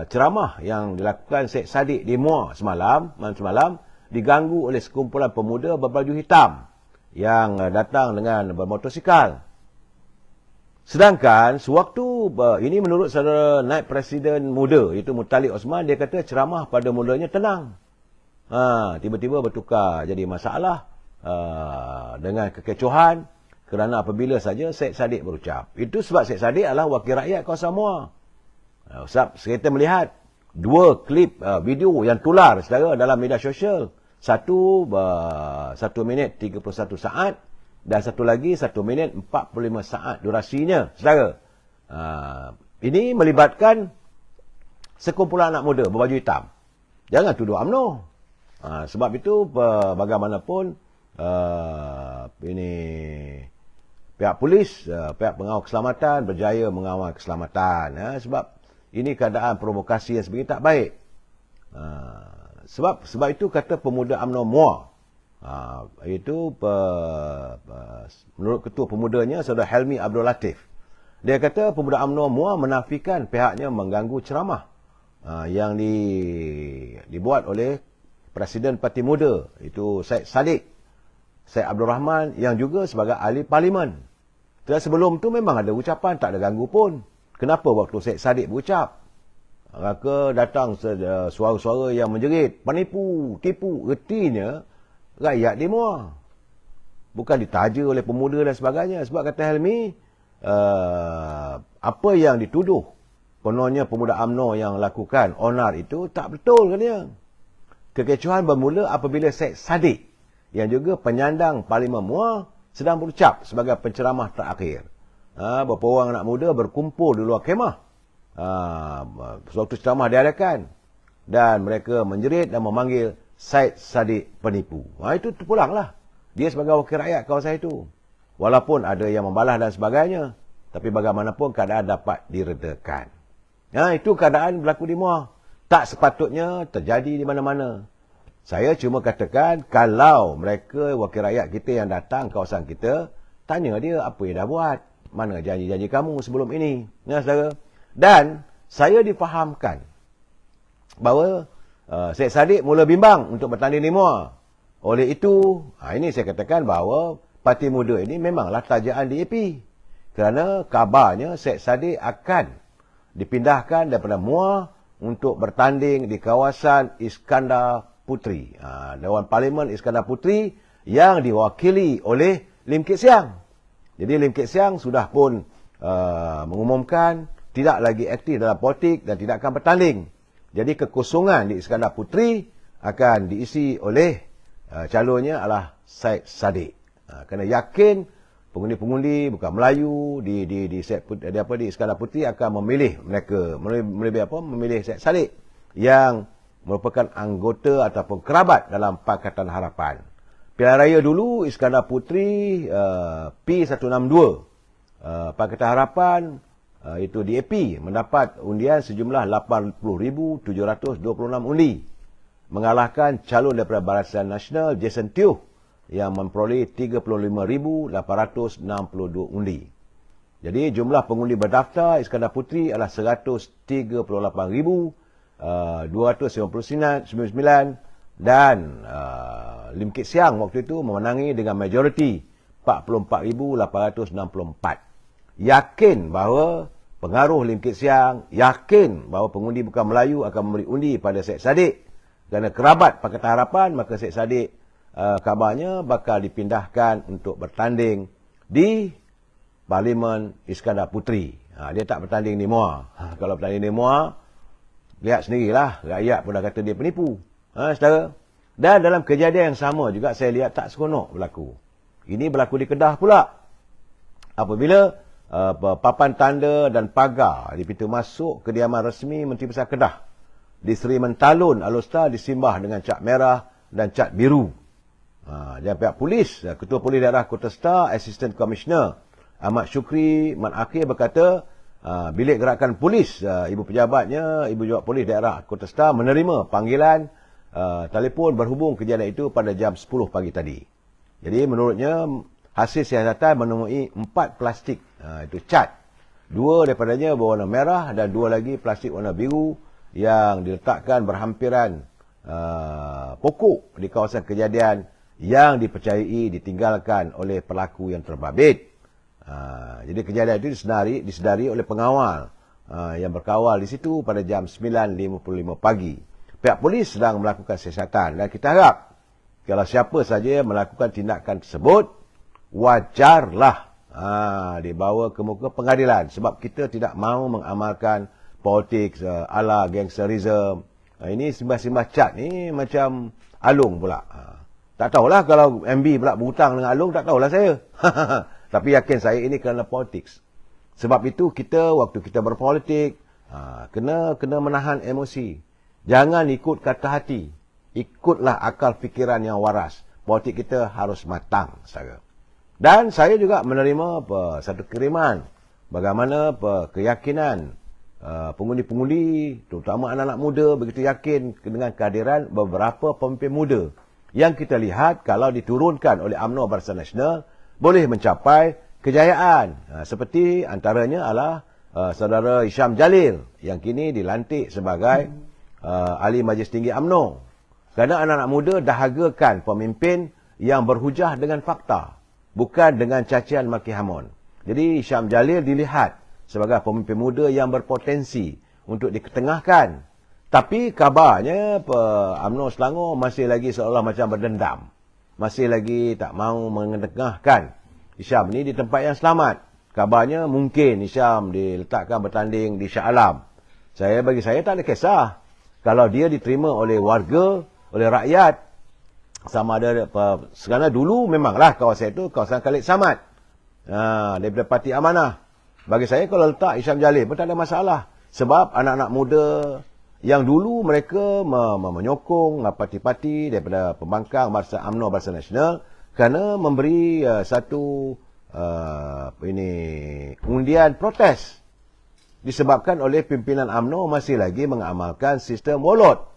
ceramah yang dilakukan Syed Saddiq di Muar malam semalam diganggu oleh sekumpulan pemuda berbaju hitam yang datang dengan bermotosikal. Sedangkan sewaktu ini menurut saudara naib presiden muda iaitu Muttalib Osman, dia kata ceramah pada mulanya tenang. Tiba-tiba bertukar jadi masalah dengan kekecohan kerana apabila saja Syed Saddiq berucap. Itu sebab Syed Saddiq adalah wakil rakyat kawasan Muar. Sebab kita melihat dua klip video yang tular saudara dalam media sosial. Satu 1 minit 31 saat dan satu lagi 1 minit 45 saat durasinya saudara. Ini melibatkan sekumpulan anak muda berbaju hitam. Jangan tuduh UMNO. Sebab itu bagaimanapun ini pihak polis, pihak pengawal keselamatan berjaya mengawal keselamatan. Sebab ini keadaan provokasi yang sebenarnya tak baik. Sebab itu kata pemuda UMNO Muar. Itu menurut ketua pemudanya saudara Helmi Abdul Latif. Dia kata pemuda UMNO Muar menafikan pihaknya mengganggu ceramah yang dibuat oleh Presiden Parti Muda, itu Syed Saddiq, Syed Abdul Rahman yang juga sebagai ahli parlimen. Dan sebelum tu memang ada ucapan, tak ada ganggu pun. Kenapa waktu Syed Saddiq berucap, maka datang suara-suara yang menjerit, penipu, tipu, ertinya rakyat di Muar. Bukan ditaja oleh pemuda dan sebagainya. Sebab kata Helmi, apa yang dituduh kononnya pemuda UMNO yang lakukan onar itu tak betul katanya. Kekecohan bermula apabila Syed Saddiq yang juga penyandang Parlimen Muar sedang berucap sebagai penceramah terakhir. Beberapa orang anak muda berkumpul di luar kemah. Suatu ceramah diadakan dan mereka menjerit dan memanggil Syed Saddiq penipu. Itu terpulanglah. Dia sebagai wakil rakyat kawasan itu. Walaupun ada yang membalas dan sebagainya, tapi bagaimanapun keadaan dapat diredakan. Itu keadaan berlaku di Muar. Tak sepatutnya terjadi di mana-mana. Saya cuma katakan, kalau mereka wakil rakyat kita yang datang kawasan kita, tanya dia apa yang dah buat. Mana janji-janji kamu sebelum ini. Saudara. Dan saya difahamkan bahawa Syed Saddiq mula bimbang untuk bertanding di Muar. Oleh itu, ini saya katakan bahawa Parti Muda ini memanglah tajaan DAP. Kerana kabarnya Syed Saddiq akan dipindahkan daripada Muar untuk bertanding di kawasan Iskandar Puteri. Dewan Parlimen Iskandar Puteri yang diwakili oleh Lim Kit Siang. Jadi Lim Kit Siang sudah pun mengumumkan tidak lagi aktif dalam politik dan tidak akan bertanding. Jadi kekosongan di Iskandar Puteri akan diisi oleh calonnya adalah Syed Saddiq. Kerana yakin pengundi-pengundi bukan Melayu di Iskandar Puteri akan memilih mereka memilih Syed Saddiq yang merupakan anggota ataupun kerabat dalam Pakatan Harapan. Pilihan raya dulu Iskandar Puteri P162 Pakatan Harapan itu DAP mendapat undian sejumlah 80,726 undi, mengalahkan calon daripada Barisan Nasional Jason Teo yang memperoleh 35,862 undi. Jadi jumlah pengundi berdaftar Iskandar Puteri adalah 138,299 dan Lim Kit Siang waktu itu memenangi dengan majoriti 44,864. Yakin bahawa pengaruh Lim Kit Siang yakin bahawa pengundi bukan Melayu akan memberi undi pada Syed Saddiq. Kerana kerabat Pakatan Harapan, maka Syed Saddiq kabarnya bakal dipindahkan untuk bertanding di Parlimen Iskandar Puteri. Dia tak bertanding di MUA. Kalau bertanding di MUA, lihat sendirilah. Rakyat pun dah kata dia penipu. Saudara. Dan dalam kejadian yang sama juga saya lihat tak seronok berlaku. Ini berlaku di Kedah pula. Apabila papan tanda dan pagar di pintu masuk kediaman resmi Menteri Besar Kedah di Seri Mentalun Alustar disimbah dengan cat merah dan cat biru. Dan pihak polis, Ketua Polis Daerah Kota Star, Assistant Commissioner Ahmad Syukri Mat Akhir berkata, bilik gerakan polis, ibu pejabatnya, ibu pejabat polis daerah Kota Star menerima panggilan telefon berhubung kejadian itu pada jam 10 pagi tadi. Jadi menurutnya hasil siasatan menemui 4 plastik itu cat. 2 daripadanya berwarna merah dan 2 lagi plastik warna biru yang diletakkan berhampiran pokok di kawasan kejadian yang dipercayai ditinggalkan oleh pelaku yang terbabit. Jadi kejadian itu disedari oleh pengawal yang berkawal di situ pada jam 9.55 pagi. Pihak polis sedang melakukan siasatan dan kita harap kalau siapa saja melakukan tindakan tersebut, wajarlah dibawa ke muka pengadilan. Sebab kita tidak mahu mengamalkan politik ala gangsterism. Ini simbah-simbah cat ni macam Alung pula. Tak tahulah kalau MB pula berhutang dengan Alung, tak tahulah saya. Tapi yakin saya ini kerana politik. Sebab itu kita, waktu kita berpolitik, kena menahan emosi. Jangan ikut kata hati. Ikutlah akal fikiran yang waras. Politik kita harus matang, saudara. Dan saya juga menerima satu kiriman bagaimana keyakinan pengundi-pengundi, terutama anak-anak muda, begitu yakin dengan kehadiran beberapa pemimpin muda yang kita lihat kalau diturunkan oleh UMNO Barisan Nasional boleh mencapai kejayaan. Seperti antaranya adalah saudara Hisham Jalil yang kini dilantik sebagai Ahli Majlis Tinggi UMNO. Kerana anak-anak muda dahagakan pemimpin yang berhujah dengan fakta, bukan dengan cacian maki hamon. Jadi Hisham Jalil dilihat sebagai pemimpin muda yang berpotensi untuk diketengahkan. Tapi kabarnya UMNO Selangor masih lagi seolah macam berdendam. Masih lagi tak mahu mengetengahkan Hisham ni di tempat yang selamat. Kabarnya mungkin Hisham diletakkan bertanding di Shah Alam. Bagi saya tak ada kisah. Kalau dia diterima oleh warga, oleh rakyat, sama ada sekarang dulu memanglah kawasan itu kawasan Khalid Samad daripada Parti Amanah. Bagi saya kalau letak Hisham Jalil pun tak ada masalah. Sebab anak-anak muda yang dulu mereka menyokong parti-parti daripada pembangkang UMNO Barisan Nasional kerana memberi satu undian protes disebabkan oleh pimpinan UMNO masih lagi mengamalkan sistem wolot.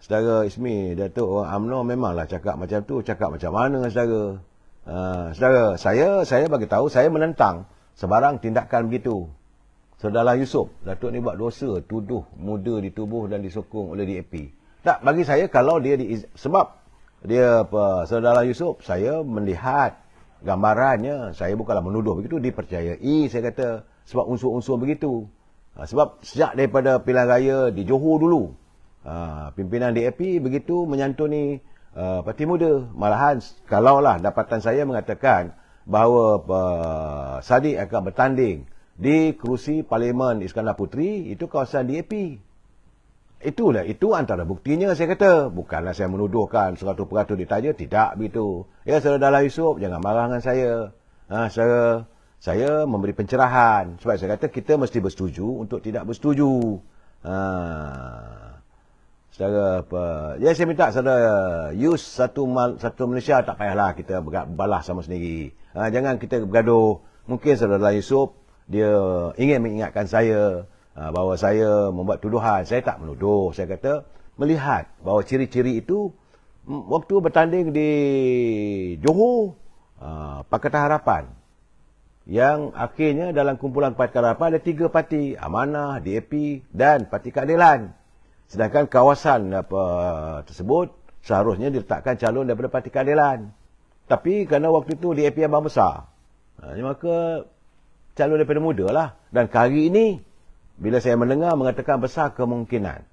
Saudara Ismi, Datuk orang UMNO memanglah cakap macam tu, cakap macam mana saudara? Saudara, saya bagi tahu, saya menentang sebarang tindakan begitu. Saudara Yusof, Datuk ni buat dosa, tuduh muda ditubuh dan disokong oleh DAP. Tak, bagi saya kalau dia sebab dia Saudara Yusof, saya melihat gambarannya, saya bukanlah menuduh begitu, dipercayai saya kata sebab unsur-unsur begitu. Sebab sejak daripada pilihan raya di Johor dulu, pimpinan DAP begitu menyantuni parti muda. Malahan kalaulah dapatan saya mengatakan bahawa Saddiq akan bertanding di kerusi Parlimen Iskandar Puteri, itu kawasan DAP. Itu antara buktinya saya kata. Bukanlah saya menuduhkan 100% ditaja, tidak begitu. Ya, Saudara Yusof, jangan marah dengan saya. Saya memberi pencerahan. Sebab saya kata kita mesti bersetuju untuk tidak bersetuju. Ya, saya minta saudara use satu Malaysia, tak payahlah kita berbalah sama sendiri. Jangan kita bergaduh. Mungkin Saudara Yusof dia ingin mengingatkan saya bahawa saya membuat tuduhan. Saya tak menuduh. Saya kata melihat bahawa ciri-ciri itu waktu bertanding di Johor, Pakatan Harapan, yang akhirnya dalam kumpulan Pakatan Harapan ada 3 parti, Amanah, DAP dan Parti Keadilan. Sedangkan kawasan tersebut seharusnya diletakkan calon daripada Parti Keadilan. Tapi kerana waktu itu DAP yang besar, maka calon daripada muda lah. Dan kali ini, bila saya mendengar mengatakan besar kemungkinan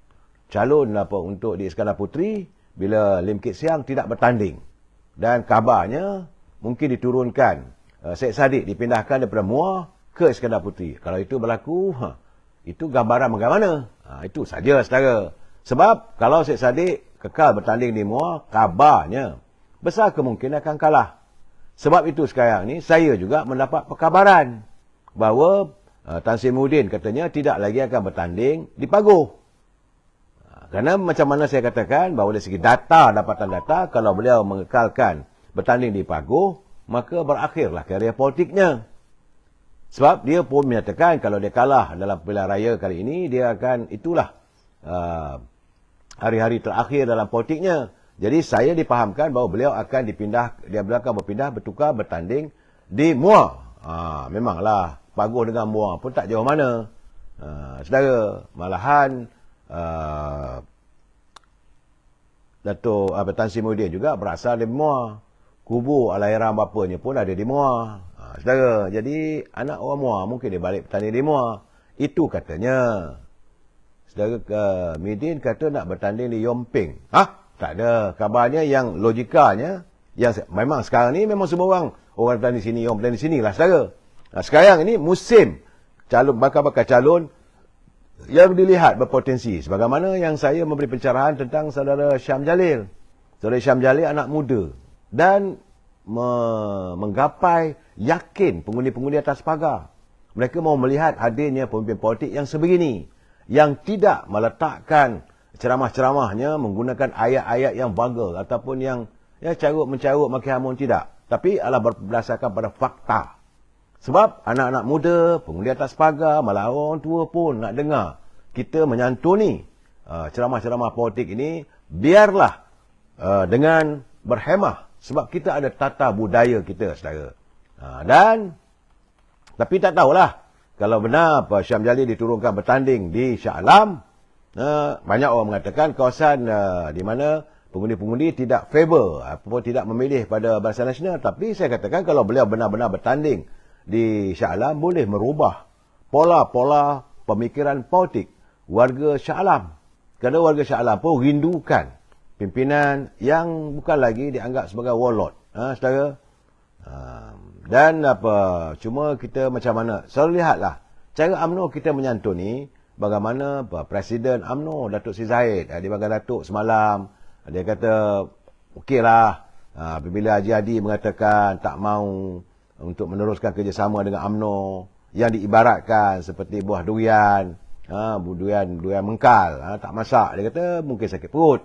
calon untuk di Iskandar Puteri, bila Lim Kit Siang tidak bertanding. Dan kabarnya, mungkin diturunkan Syed Saddiq dipindahkan daripada MUA ke Iskandar Puteri. Kalau itu berlaku, itu gambaran bagaimana? Itu saja saudara. Sebab kalau Syed Saddiq kekal bertanding di MUA, kabarnya besar kemungkinan akan kalah. Sebab itu sekarang ni saya juga mendapat perkabaran bahawa Tan Sri Muhyiddin katanya tidak lagi akan bertanding di Paguh. Kerana macam mana saya katakan bahawa dari segi data, dapatan data, kalau beliau mengekalkan bertanding di Paguh, maka berakhirlah karier politiknya. Sebab dia pun menyatakan kalau dia kalah dalam pilihan raya kali ini, dia akan itulah hari-hari terakhir dalam politiknya. Jadi saya dipahamkan bahawa beliau akan bertukar bertanding di MUA. Memanglah Paguh dengan MUA pun tak jauh mana. Saudara, malahan Dato' Tan Sri Muhyiddin juga berasal dari MUA. Kubu Allahyarham bapanya pun ada di MUA. Saudara, jadi anak orang MUA mungkin dia balik bertanding di MUA. Itu katanya. Saudara Muhyiddin kata nak bertanding di Yomping. Tak ada. Kabarnya yang logikanya, yang memang sekarang ni memang semua orang bertanding sini, orang bertanding sini lah saudara. Sekarang ini musim bakal calon yang dilihat berpotensi. Sebagaimana yang saya memberi pencerahan tentang saudara Syam Jalil. Saudara Syam Jalil anak muda. Dan menggapai yakin pengundi-pengundi atas pagar. Mereka mau melihat hadirnya pemimpin politik yang sebegini. Yang tidak meletakkan ceramah-ceramahnya menggunakan ayat-ayat yang vulgar ataupun yang mencarut maki hamun, tidak. Tapi adalah berdasarkan pada fakta. Sebab anak-anak muda, pengundi atas pagar, malah orang tua pun nak dengar kita menyantuni ceramah-ceramah politik ini, biarlah dengan berhemah. Sebab kita ada tata budaya kita, saudara. Tapi tak tahulah, kalau benar Syam Jalil diturunkan bertanding di Shah Alam, banyak orang mengatakan kawasan di mana pengundi-pengundi tidak favor, ataupun tidak memilih pada Barisan Nasional. Tapi saya katakan kalau beliau benar-benar bertanding di Shah Alam, boleh merubah pola-pola pemikiran politik warga Shah Alam. Kerana warga Shah Alam pun rindukan pimpinan yang bukan lagi dianggap sebagai warlord. Saudara. Dan cuma kita macam mana, selalu lihatlah cara UMNO kita menyantuni bagaimana Presiden UMNO Datuk Seri Zahid, dia bagi Datuk semalam, dia kata okeylah apabila Haji Hadi mengatakan tak mau untuk meneruskan kerjasama dengan UMNO yang diibaratkan seperti buah durian, durian mengkal, tak masak, dia kata mungkin sakit perut.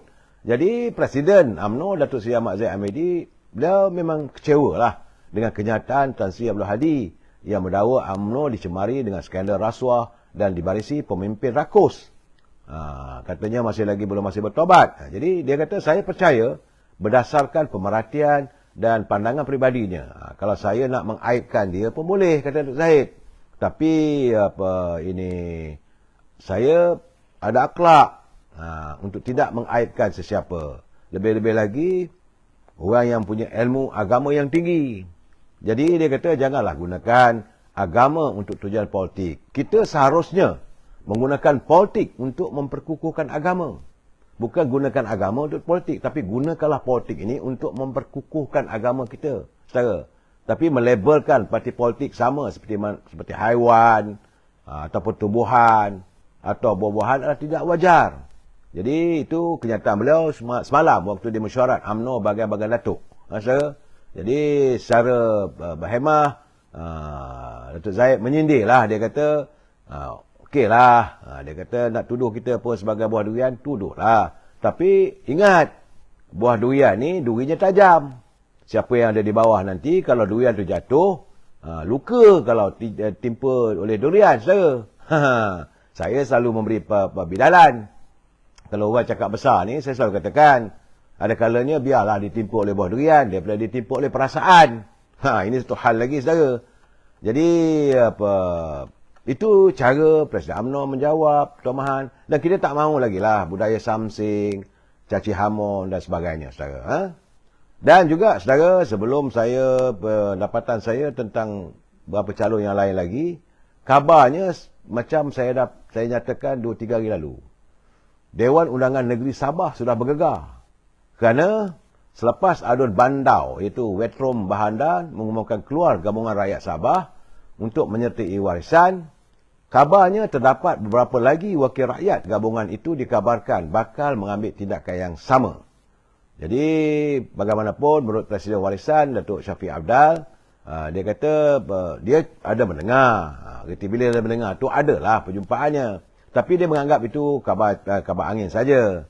Jadi Presiden UMNO Datuk Seri Ahmad Zahid Hamidi, beliau memang kecewa lah dengan kenyataan Tan Sri Abdul Hadi yang mendakwa UMNO dicemari dengan skandal rasuah dan dibarisi pemimpin rakus. Katanya masih bertobat. Jadi dia kata saya percaya berdasarkan pemerhatian dan pandangan peribadinya. Kalau saya nak mengaibkan dia pun boleh, kata Datuk Zahid. Tapi saya ada akhlak untuk tidak mengaibkan sesiapa. Lebih-lebih lagi orang yang punya ilmu agama yang tinggi. Jadi dia kata janganlah gunakan agama untuk tujuan politik. Kita seharusnya menggunakan politik untuk memperkukuhkan agama. Bukan gunakan agama untuk politik, tapi gunakanlah politik ini untuk memperkukuhkan agama kita. Saudara. Tapi melabelkan parti politik sama seperti haiwan, ataupun tumbuhan, atau buah-buahan adalah tidak wajar. Jadi itu kenyataan beliau semalam waktu di mesyuarat UMNO bagian-bagian Datuk. Saudara. Jadi secara berhemah, Datuk Zahid menyindirlah. Dia kata, okeylah. Dia kata nak tuduh kita pun sebagai buah durian, tuduhlah. Tapi ingat, buah durian ni durinya tajam. Siapa yang ada di bawah nanti, kalau durian tu jatuh, luka kalau timpa oleh durian, saudara. Saya selalu memberi bidalan. Kalau orang cakap besar ni, saya selalu katakan, ada kalanya biarlah ditimpa oleh buah durian daripada ditimpa oleh perasaan. Ini satu hal lagi, saudara. Jadi itu cara Presiden UMNO menjawab Tuan dan kita tak mahu lagi lah budaya samsing, caci hamon dan sebagainya, saudara. Dan juga, saudara, sebelum pendapatan saya tentang beberapa calon yang lain lagi. Kabarnya macam saya nyatakan 2-3 hari lalu, Dewan Undangan Negeri Sabah sudah bergegar kerana selepas adun bandau, iaitu Wetrom Bahandan mengumumkan keluar Gabungan Rakyat Sabah untuk menyertai warisan, kabarnya terdapat beberapa lagi wakil rakyat gabungan itu dikabarkan bakal mengambil tindakan yang sama. Jadi bagaimanapun menurut Presiden Warisan Datuk Shafie Apdal, dia kata dia ada mendengar, reti bila ada mendengar tu adalah perjumpaannya, tapi dia menganggap itu kabar angin saja.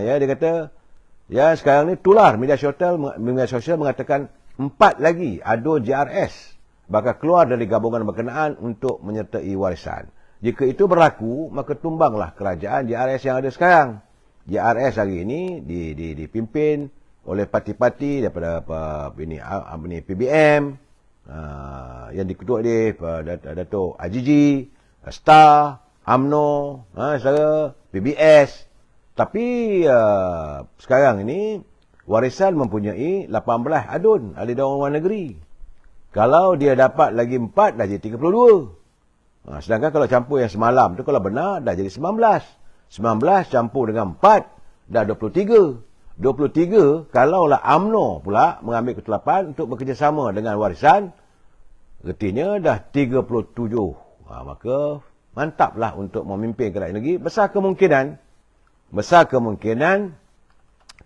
Ya, dia kata ya sekarang ni tular media sosial mengatakan 4 lagi adun JRS bakal keluar dari gabungan berkenaan untuk menyertai warisan. Jika itu berlaku, maka tumbanglah kerajaan JRS yang ada sekarang. JRS hari ini dipimpin oleh parti-parti daripada PBM, yang diketua oleh Datuk Ajiji, Star, UMNO, PBS. Tapi sekarang ini warisan mempunyai 18 adun ahli Dewan Luar Negeri. Kalau dia dapat lagi 4, dah jadi 32. Sedangkan kalau campur yang semalam tu, kalau benar, dah jadi 19. 19 campur dengan 4, dah 23. 23, kalaulah UMNO pula mengambil ketetapan untuk bekerjasama dengan warisan, artinya dah 37. Maka mantaplah untuk memimpin kerajaan negeri. Besar kemungkinan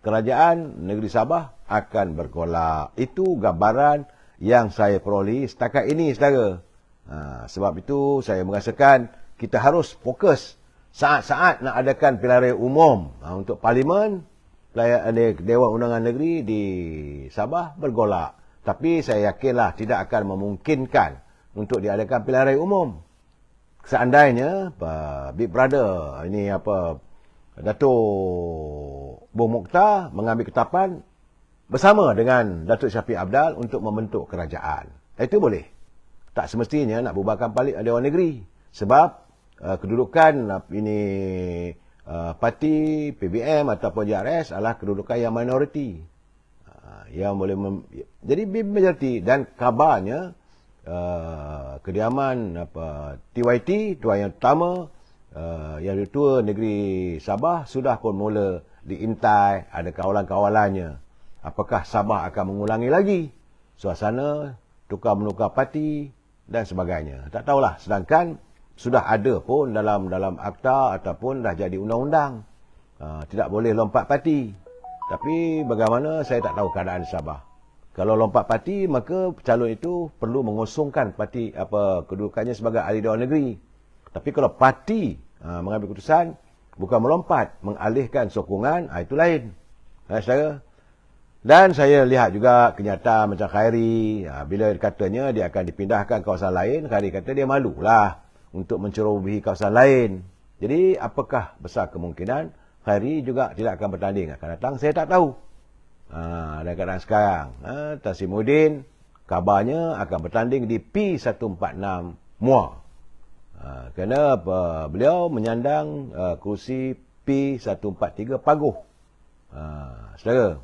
kerajaan negeri Sabah akan bergolak. Itu gambaran yang saya perolehi setakat ini, saudara. Sebab itu saya merasakan kita harus fokus saat-saat nak adakan pilihan raya umum untuk Parlimen, Dewan Undangan Negeri di Sabah bergolak. Tapi saya yakinlah tidak akan memungkinkan untuk diadakan pilihan raya umum. Seandainya Big Brother ini Datuk Bung Mokhtar mengambil ketetapan bersama dengan Datuk Shafie Apdal untuk membentuk kerajaan, itu boleh. Tak semestinya nak bubarkan Dewan Negeri, sebab kedudukan parti PBM ataupun JRS adalah kedudukan yang minoriti, yang boleh jadi majoriti. Dan kabarnya kediaman TYT, Tuan Yang Utama, yang Ketua Negeri Sabah sudah pun mula diintai, ada kawalan-kawalannya. Apakah Sabah akan mengulangi lagi suasana tukar-menukar parti dan sebagainya? Tak tahulah. Sedangkan sudah ada pun dalam akta ataupun dah jadi undang-undang, tidak boleh lompat parti. Tapi bagaimana, saya tak tahu keadaan di Sabah. Kalau lompat parti, maka calon itu perlu mengosongkan parti kedudukannya sebagai ahli Dewan Negeri. Tapi kalau parti mengambil keputusan, bukan melompat, mengalihkan sokongan, itu lain. Saudara. Dan saya lihat juga kenyataan macam Khairi, bila katanya dia akan dipindahkan kawasan lain, Khairi kata dia malulah untuk mencerobohi kawasan lain. Jadi apakah besar kemungkinan Khairi juga tidak akan bertanding akan datang, saya tak tahu. Dan kadang sekarang Tasimuddin kabarnya akan bertanding di P146 Muar, kerana beliau menyandang kursi P143 Paguh. Saudara,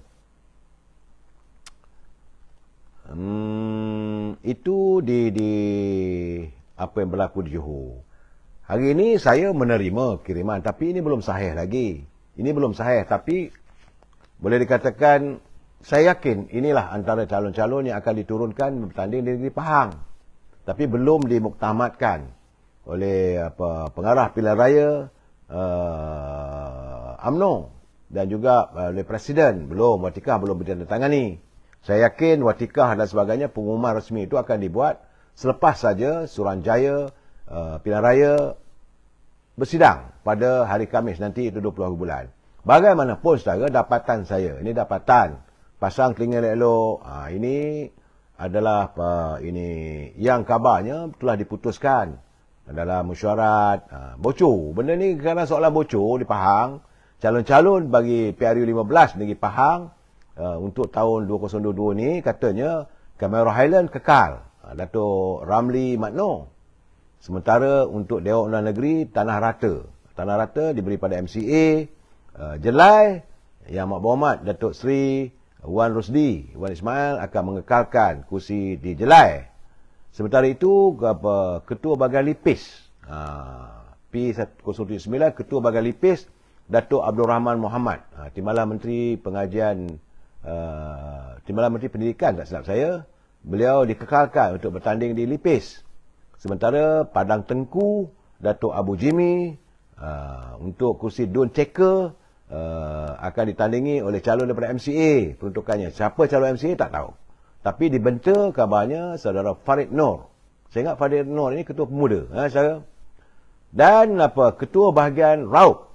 itu di apa yang berlaku di Johor. Hari ini saya menerima kiriman, tapi ini belum sahih lagi. Ini belum sahih, tapi boleh dikatakan saya yakin inilah antara calon-calon yang akan diturunkan bertanding di negeri Pahang. Tapi belum dimuktamadkan oleh pengarah pilihan raya UMNO dan juga oleh Presiden. Watikah belum ditandatangani. Saya yakin watikah dan sebagainya, pengumuman resmi itu akan dibuat selepas saja Suruhanjaya pilihan raya bersidang pada hari Khamis nanti, itu 20 hari bulan. Bagaimanapun saudara, dapatan saya, ini dapatan pasang telinga elok, ini adalah ini yang kabarnya telah diputuskan dalam mesyuarat bocor. Benda ni kerana soalan bocor di Pahang, calon-calon bagi PRU 15 negeri Pahang untuk tahun 2022 ni katanya Cameron Highland kekal, Datuk Ramli Matno. Sementara untuk Dewan Undangan Negeri Tanah Rata diberi pada MCA Jelai, Yang Amat Berhormat Datuk Seri Wan Rusdi Wan Ismail akan mengekalkan kursi di Jelai. Sementara itu, Ketua Bahagian Lipis, P109, Ketua Bahagian Lipis, Datuk Abdul Rahman Muhammad, Timbalan Menteri Pengajian, Timbalan Menteri Pendidikan, tak silap saya, beliau dikekalkan untuk bertanding di Lipis. Sementara Padang Tengku, Datuk Abu Jimmy, untuk kursi Dun Checker, akan ditandingi oleh calon daripada MCA. Peruntukannya, siapa calon MCA tak tahu. Tapi dibenta kabarnya saudara Farid Nur. Saya ingat Farid Nur ini ketua pemuda. Saudara. Dan ketua bahagian Raub.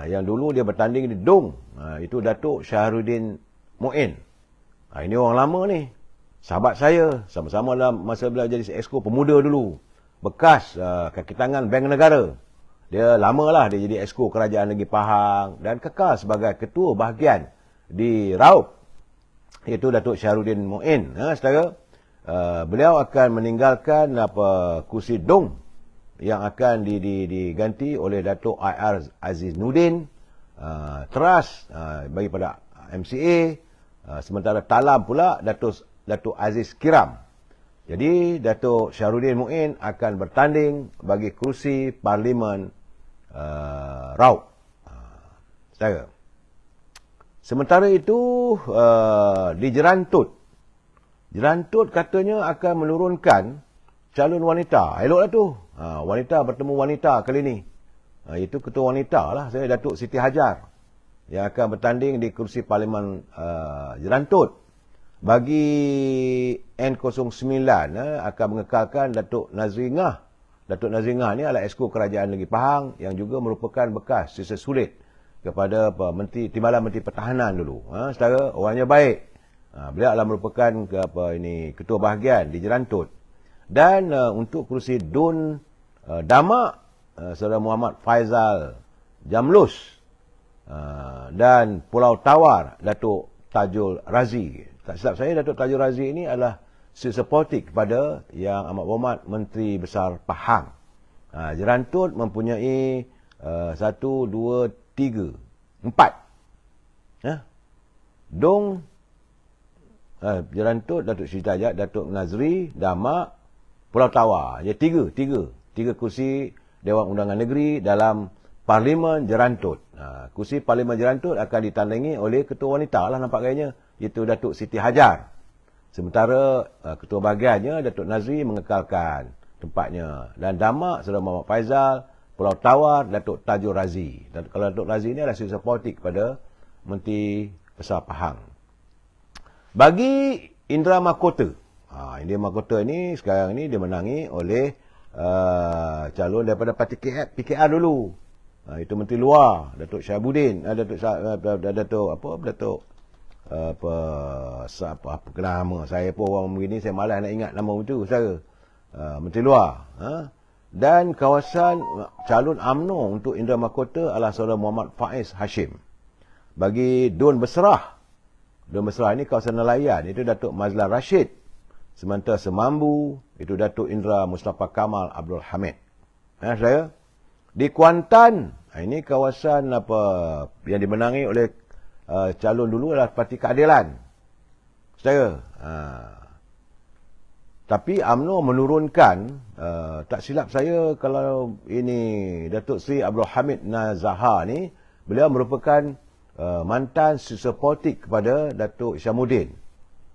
Yang dulu dia bertanding di Dong. Itu Datuk Syahrudin Mu'in. Ini orang lama ni. Sahabat saya. Sama-sama dalam masa beliau jadi exco pemuda dulu. Bekas kaki tangan Bank Negara. Dia lamalah dia jadi exco Kerajaan Negeri Pahang. Dan kekal sebagai ketua bahagian di Raub. Iaitu Datuk Syahrudin Mu'in. Saudara, beliau akan meninggalkan kursi Dong yang akan diganti oleh Datuk IR Aziz Nudin, Teras bagi pada MCA, sementara Talam pula Datuk Aziz Kiram. Jadi Datuk Syahrudin Mu'in akan bertanding bagi kursi Parlimen Raub. Saudara. Sementara itu, di Jerantut. Jerantut katanya akan menurunkan calon wanita. Eloklah tu. Wanita bertemu wanita kali ni. Itu ketua wanita lah. Saya Datuk Siti Hajar. Yang akan bertanding di kursi Parlimen Jerantut. Bagi N09 akan mengekalkan Datuk Nazri Ngah. Datuk Nazri Ngah ni adalah exco Kerajaan Negeri Pahang yang juga merupakan bekas sisa sulit kepada Timbalan Menteri Pertahanan dulu. Saudara, orangnya baik. Beliau adalah merupakan ketua bahagian di Jerantut. Dan untuk kursi Dun Damak, Saudara Muhammad Faizal Jamlus. Dan Pulau Tawar, Datuk Tajul Razi. Tak silap saya, Datuk Tajul Razi ini adalah sesepotik kepada Yang Amat Berhormat Menteri Besar Pahang. Jerantut mempunyai 1, 2, 3, 4. Dong, Jerantut, Datuk Siti Hajar, Datuk Nazri, Damak, Pulau Tawar. Dia tiga kursi Dewan Undangan Negeri dalam Parlimen Jerantut. Kursi Parlimen Jerantut akan ditandingi oleh ketua wanita lah nampak gayanya, iaitu Datuk Siti Hajar. Sementara ketua bahagiannya Datuk Nazri mengekalkan tempatnya. Dan Damak, Saudara Muhammad Faizal, Pulau Tawar, Datuk Tajul Razi. Dan kalau Datuk Razi ini adalah sisa politik kepada Menteri Besar Pahang. Bagi Indra Mahkota. Indra Mahkota ini sekarang ini dimenangi oleh calon daripada parti PKR dulu. Itu Menteri Luar, Datuk Syahabuddin, Datuk nama saya pun orang begini, saya malas nak ingat nama itu saya. Menteri Luar. Dan kawasan calon UMNO untuk Indra Mahkota adalah Saudara Muhammad Faiz Hashim. Bagi Dun Besrah. Dun Besrah ini kawasan nelayan, itu Datuk Mazlan Rashid. Sementara Semambu, itu Datuk Indra Mustafa Kamal Abdul Hamid. Saya. Di Kuantan, ini kawasan yang dimenangi oleh calon dulu adalah Parti Keadilan. Saya. Tapi UMNO menurunkan, tak silap saya kalau ini Datuk Seri Abdul Hamid Nazahar ni, beliau merupakan mantan sisa politik kepada Datuk Syamuddin.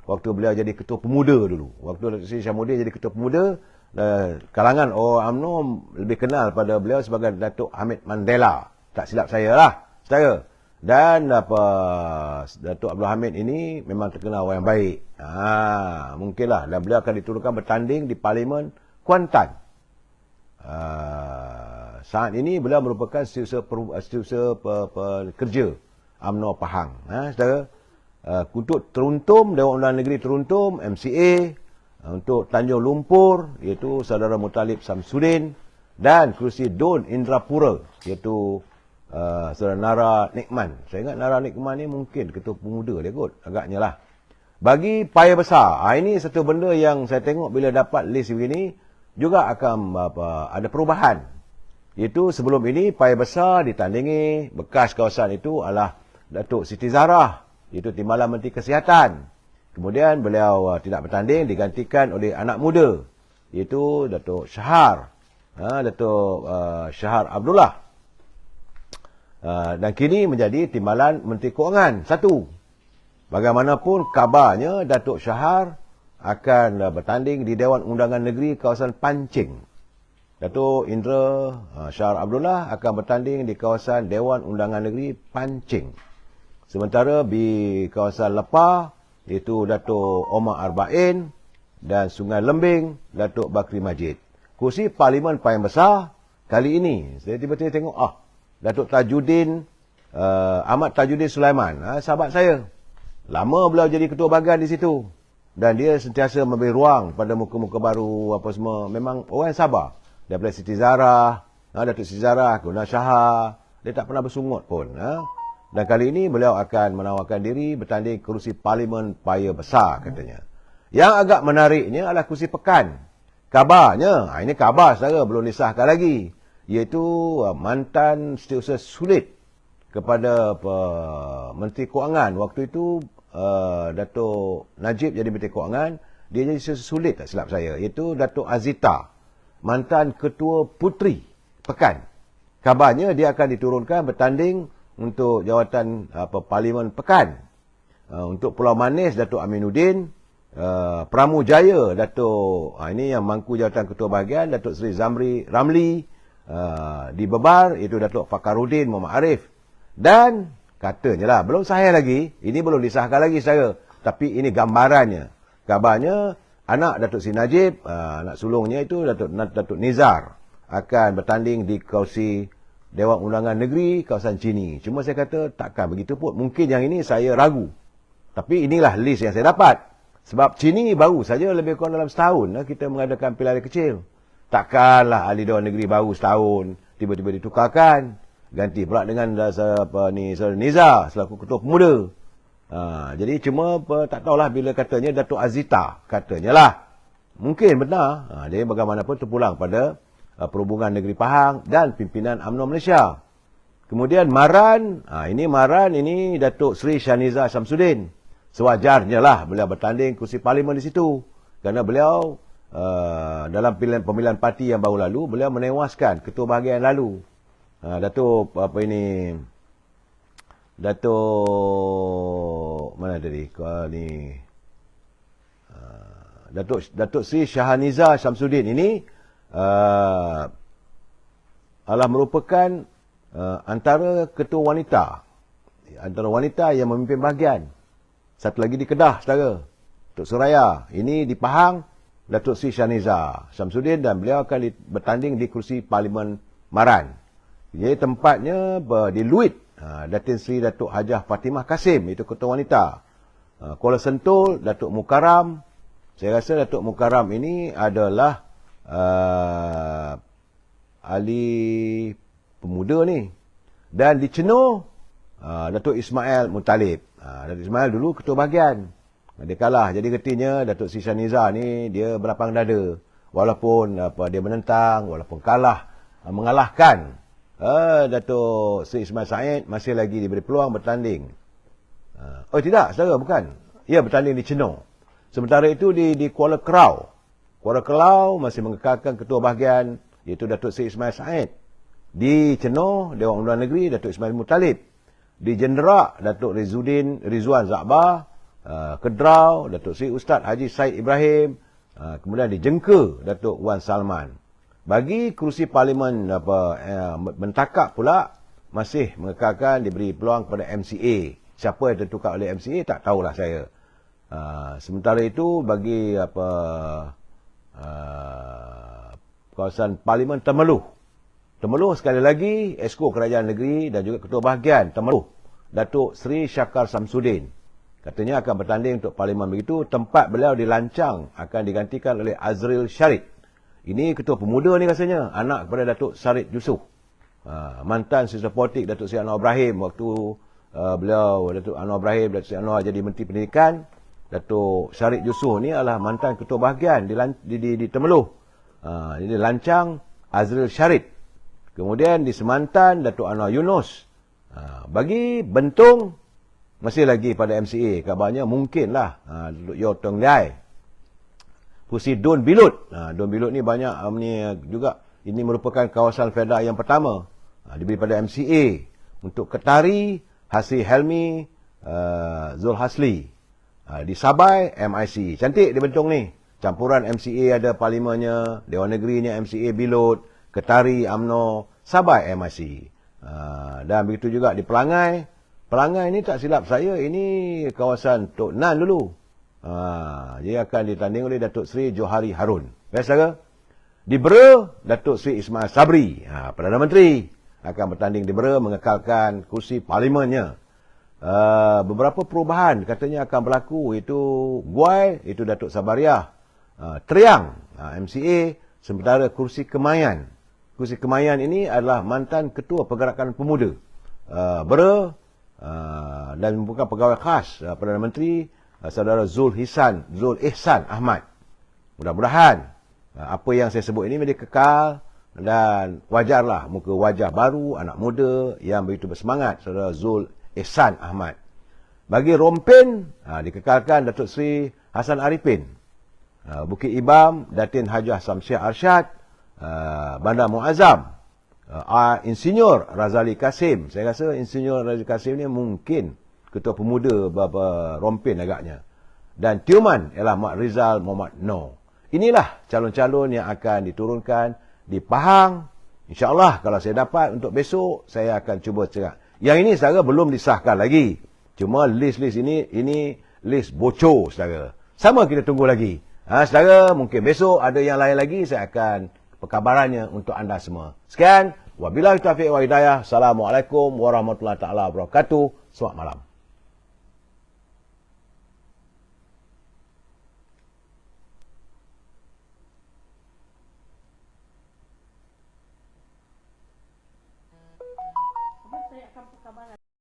Waktu beliau jadi ketua pemuda dulu. Waktu Datuk Seri Syamuddin jadi ketua pemuda, kalangan orang UMNO lebih kenal pada beliau sebagai Datuk Hamid Mandela. Tak silap saya lah. Saya. Dan Datuk Abdul Hamid ini memang terkenal orang yang baik. Mungkinlah. Dan beliau akan diturunkan bertanding di Parlimen Kuantan. Saat ini beliau merupakan setiausaha kerja UMNO Pahang. Saudara, untuk Teruntum, Dewan Undangan Negeri Teruntum, MCA. Untuk Tanjung Lumpur, iaitu Saudara Muttalib Samsudin. Dan kerusi Dun Indrapura, iaitu Saudara Nara Nikman. Saya ingat Nara Nikman ni mungkin ketua pemuda dia kot. Agaknya lah. Bagi Paya Besar. Ini satu benda yang saya tengok bila dapat list begini. Juga akan ada perubahan. Iaitu sebelum ini Paya Besar ditandingi. Bekas kawasan itu adalah Datuk Siti Zarah. Iaitu Timbalan Menteri Kesihatan. Kemudian beliau tidak bertanding, digantikan oleh anak muda, iaitu Datuk Syahar. Datuk Syahar Abdullah. Dan kini menjadi Timbalan Menteri Kewangan 1. Bagaimanapun kabarnya Datuk Syahar akan bertanding di Dewan Undangan Negeri kawasan Pancing. Datuk Indra Syahar Abdullah akan bertanding di kawasan Dewan Undangan Negeri Pancing. Sementara di kawasan Lepah, iaitu Datuk Omar Arba'in, dan Sungai Lembing, Datuk Bakri Majid. Kursi Parlimen paling besar kali ini, saya tiba-tiba tengok, Datuk Tajuddin, Ahmad Tajuddin Sulaiman, sahabat saya. Lama beliau jadi ketua bahagian di situ. Dan dia sentiasa memberi ruang pada muka-muka baru, apa semua. Memang orang yang sabar. Daripada Siti Zarah, Datuk Siti Zarah, Guna Syahar, dia tak pernah bersungut pun. Dan kali ini beliau akan menawarkan diri bertanding kerusi Parlimen Paya Besar, katanya. Yang agak menariknya adalah kerusi Pekan. Kabarnya, ini kabar saudara, belum disahkan lagi, iaitu mantan Setiausaha Sulit kepada Menteri Kewangan. Waktu itu Datuk Najib jadi Menteri Kewangan, dia jadi Setiausaha Sulit, tak silap saya, iaitu Datuk Azita, mantan Ketua Puteri Pekan. Kabarnya dia akan diturunkan bertanding untuk jawatan Parlimen Pekan. Untuk Pulau Manis, Datuk Aminuddin. Pramujaya, Datuk ini yang mangku jawatan Ketua Bahagian, Datuk Seri Zamri Ramli. Di Bebar, itu Datuk Fakaruddin Muhammad Arif. Dan katanya lah, belum sahih lagi, ini belum disahkan lagi saya, tapi ini gambarannya. Kabarnya anak Datuk Seri Najib, anak sulungnya itu Datuk Nizar, akan bertanding di kerusi Dewan Undangan Negeri kawasan Chini. Cuma saya kata takkan begitu pun. Mungkin yang ini saya ragu. Tapi inilah list yang saya dapat. Sebab Chini baru saja lebih kurang dalam setahun kita mengadakan pilihan kecil. Takkanlah ahli Dewan Negeri baru setahun tiba-tiba ditukarkan. Ganti pula dengan Saudara Nizar selaku Ketua Pemuda. Jadi cuma tak tahulah bila katanya Datuk Azita. Katanya lah. Mungkin benar. Dia bagaimanapun terpulang pada Perhubungan Negeri Pahang dan pimpinan UMNO Malaysia. Kemudian Maran, ini Datuk Seri Shaniza Syamsuddin. Sewajarnya lah beliau bertanding kursi Parlimen di situ. Kerana beliau dalam pemilihan parti yang baru lalu, beliau menewaskan Ketua Bahagian lalu. Datuk mana tadi? Datuk Seri Shahaniza Syamsuddin ini adalah merupakan antara ketua wanita. Antara wanita yang memimpin bahagian. Satu lagi di Kedah, saudara. Datuk Suraya. Ini di Pahang, Datuk Seri Shahaniza Syamsuddin, dan beliau akan bertanding di kursi Parlimen Maran. Jadi tempatnya di Luit, Datin Seri Datuk Hajah Fatimah Kasim, itu ketua wanita. Kuala Sentul, Datuk Mukarram. Saya rasa Datuk Mukarram ini adalah ahli pemuda ni. Dan di Cenoh, Datuk Ismail Mutalib. Datuk Ismail dulu ketua bahagian. Dia kalah. Jadi ketinya Datuk Seri Shahaniza ni dia berlapang dada. Walaupun dia menentang, walaupun kalah, mengalahkan Datuk Seri Ismail Said, masih lagi diberi peluang bertanding. Oh tidak, saudara, bukan. Ia bertanding di Cenoh. Sementara itu di Kuala Kerau. Kuala Kelau masih mengekalkan ketua bahagian, iaitu Datuk Seri Ismail Said. Di Cenoh, Dewan Undangan Negeri, Datuk Ismail Mutalib. Di Jenderak, Datuk Rizwan Zakbar. Kedrau, Datuk Seri Ustaz Haji Said Ibrahim. Kemudian di Jengka, Datuk Wan Salman. Bagi kerusi Parlimen mentakak pula, masih mengekalkan diberi peluang kepada MCA. Siapa yang tertukar oleh MCA, tak tahulah saya. Sementara itu, bagi kawasan Parlimen Temeloh. Temeloh sekali lagi, Esko Kerajaan Negeri dan juga Ketua Bahagian Temeloh, Datuk Seri Syakar Samsudin. Katanya akan bertanding untuk Parlimen begitu. Tempat beliau dilancang akan digantikan oleh Azril Syarid. Ini Ketua Pemuda ni rasanya, anak kepada Datuk Syarid Yusof. Mantan siswa politik Datuk Seri Anwar Ibrahim waktu Datuk Anwar Ibrahim, Datuk Seri Anwar jadi Menteri Pendidikan. Datuk Syarid Yusof ni adalah mantan Ketua Bahagian di Temeloh. Jadi lancang Azril Syarid. Kemudian di Semantan, Datuk Anwar Yunus. Bagi Bentong, Masih lagi pada MCA. Kabarnya mungkinlah Duduk Yo Tong Liai. Kursi Don Bilut. Don Bilut ni banyak ni juga. Ini merupakan kawasan federal yang pertama. Diberi pada MCA. Untuk Ketari, Hasri Helmi, Zul Hasli. Di Sabai, MIC. Cantik dia bentuk ni. Campuran MCA ada parlimennya, Dewan Negerinya MCA Bilut, Ketari, UMNO, Sabai, MIC. Dan begitu juga di Pelangai. Pelangai ni tak silap saya, ini kawasan Tok Nan dulu. Dia akan ditanding oleh Datuk Seri Johari Harun. Baik, saudara. Di Bera, Datuk Seri Ismail Sabri, Perdana Menteri, akan bertanding di Bera mengekalkan kursi parlimennya. Beberapa perubahan katanya akan berlaku, itu Guai, itu Datuk Sabariah. Triang, MCA, sementara kursi Kemayan. Kursi Kemayan ini adalah mantan Ketua Pergerakan Pemuda. Bera, dan bukan pegawai khas Perdana Menteri, saudara Zul Ihsan Ahmad. Mudah-mudahan apa yang saya sebut ini menjadi kekal dan wajarlah muka wajah baru, anak muda yang begitu bersemangat, saudara Zul Ihsan Ahmad. Bagi Rompin, dikekalkan Datuk Seri Hassan Arifin. Bukit Ibam, Datin Hajah Samsyah Arsyad. Bandar Muazzam, Insinyur Razali Kasim. Saya rasa Insinyur Razali Kasim ni mungkin Ketua Pemuda Rompin agaknya. Dan Tioman ialah Mak Rizal Muhammad Noor. Inilah calon-calon yang akan diturunkan di Pahang. InsyaAllah kalau saya dapat untuk besok, saya akan cuba cerak. Yang ini saudara belum disahkan lagi. Cuma list-list ini list bocor saudara. Sama kita tunggu lagi. Saudara, mungkin besok ada yang lain lagi, saya akan perkabarannya untuk anda semua. Sekian, wabillahi taufiq wa hidayah. Assalamualaikum warahmatullahi taala wabarakatuh. Selamat malam.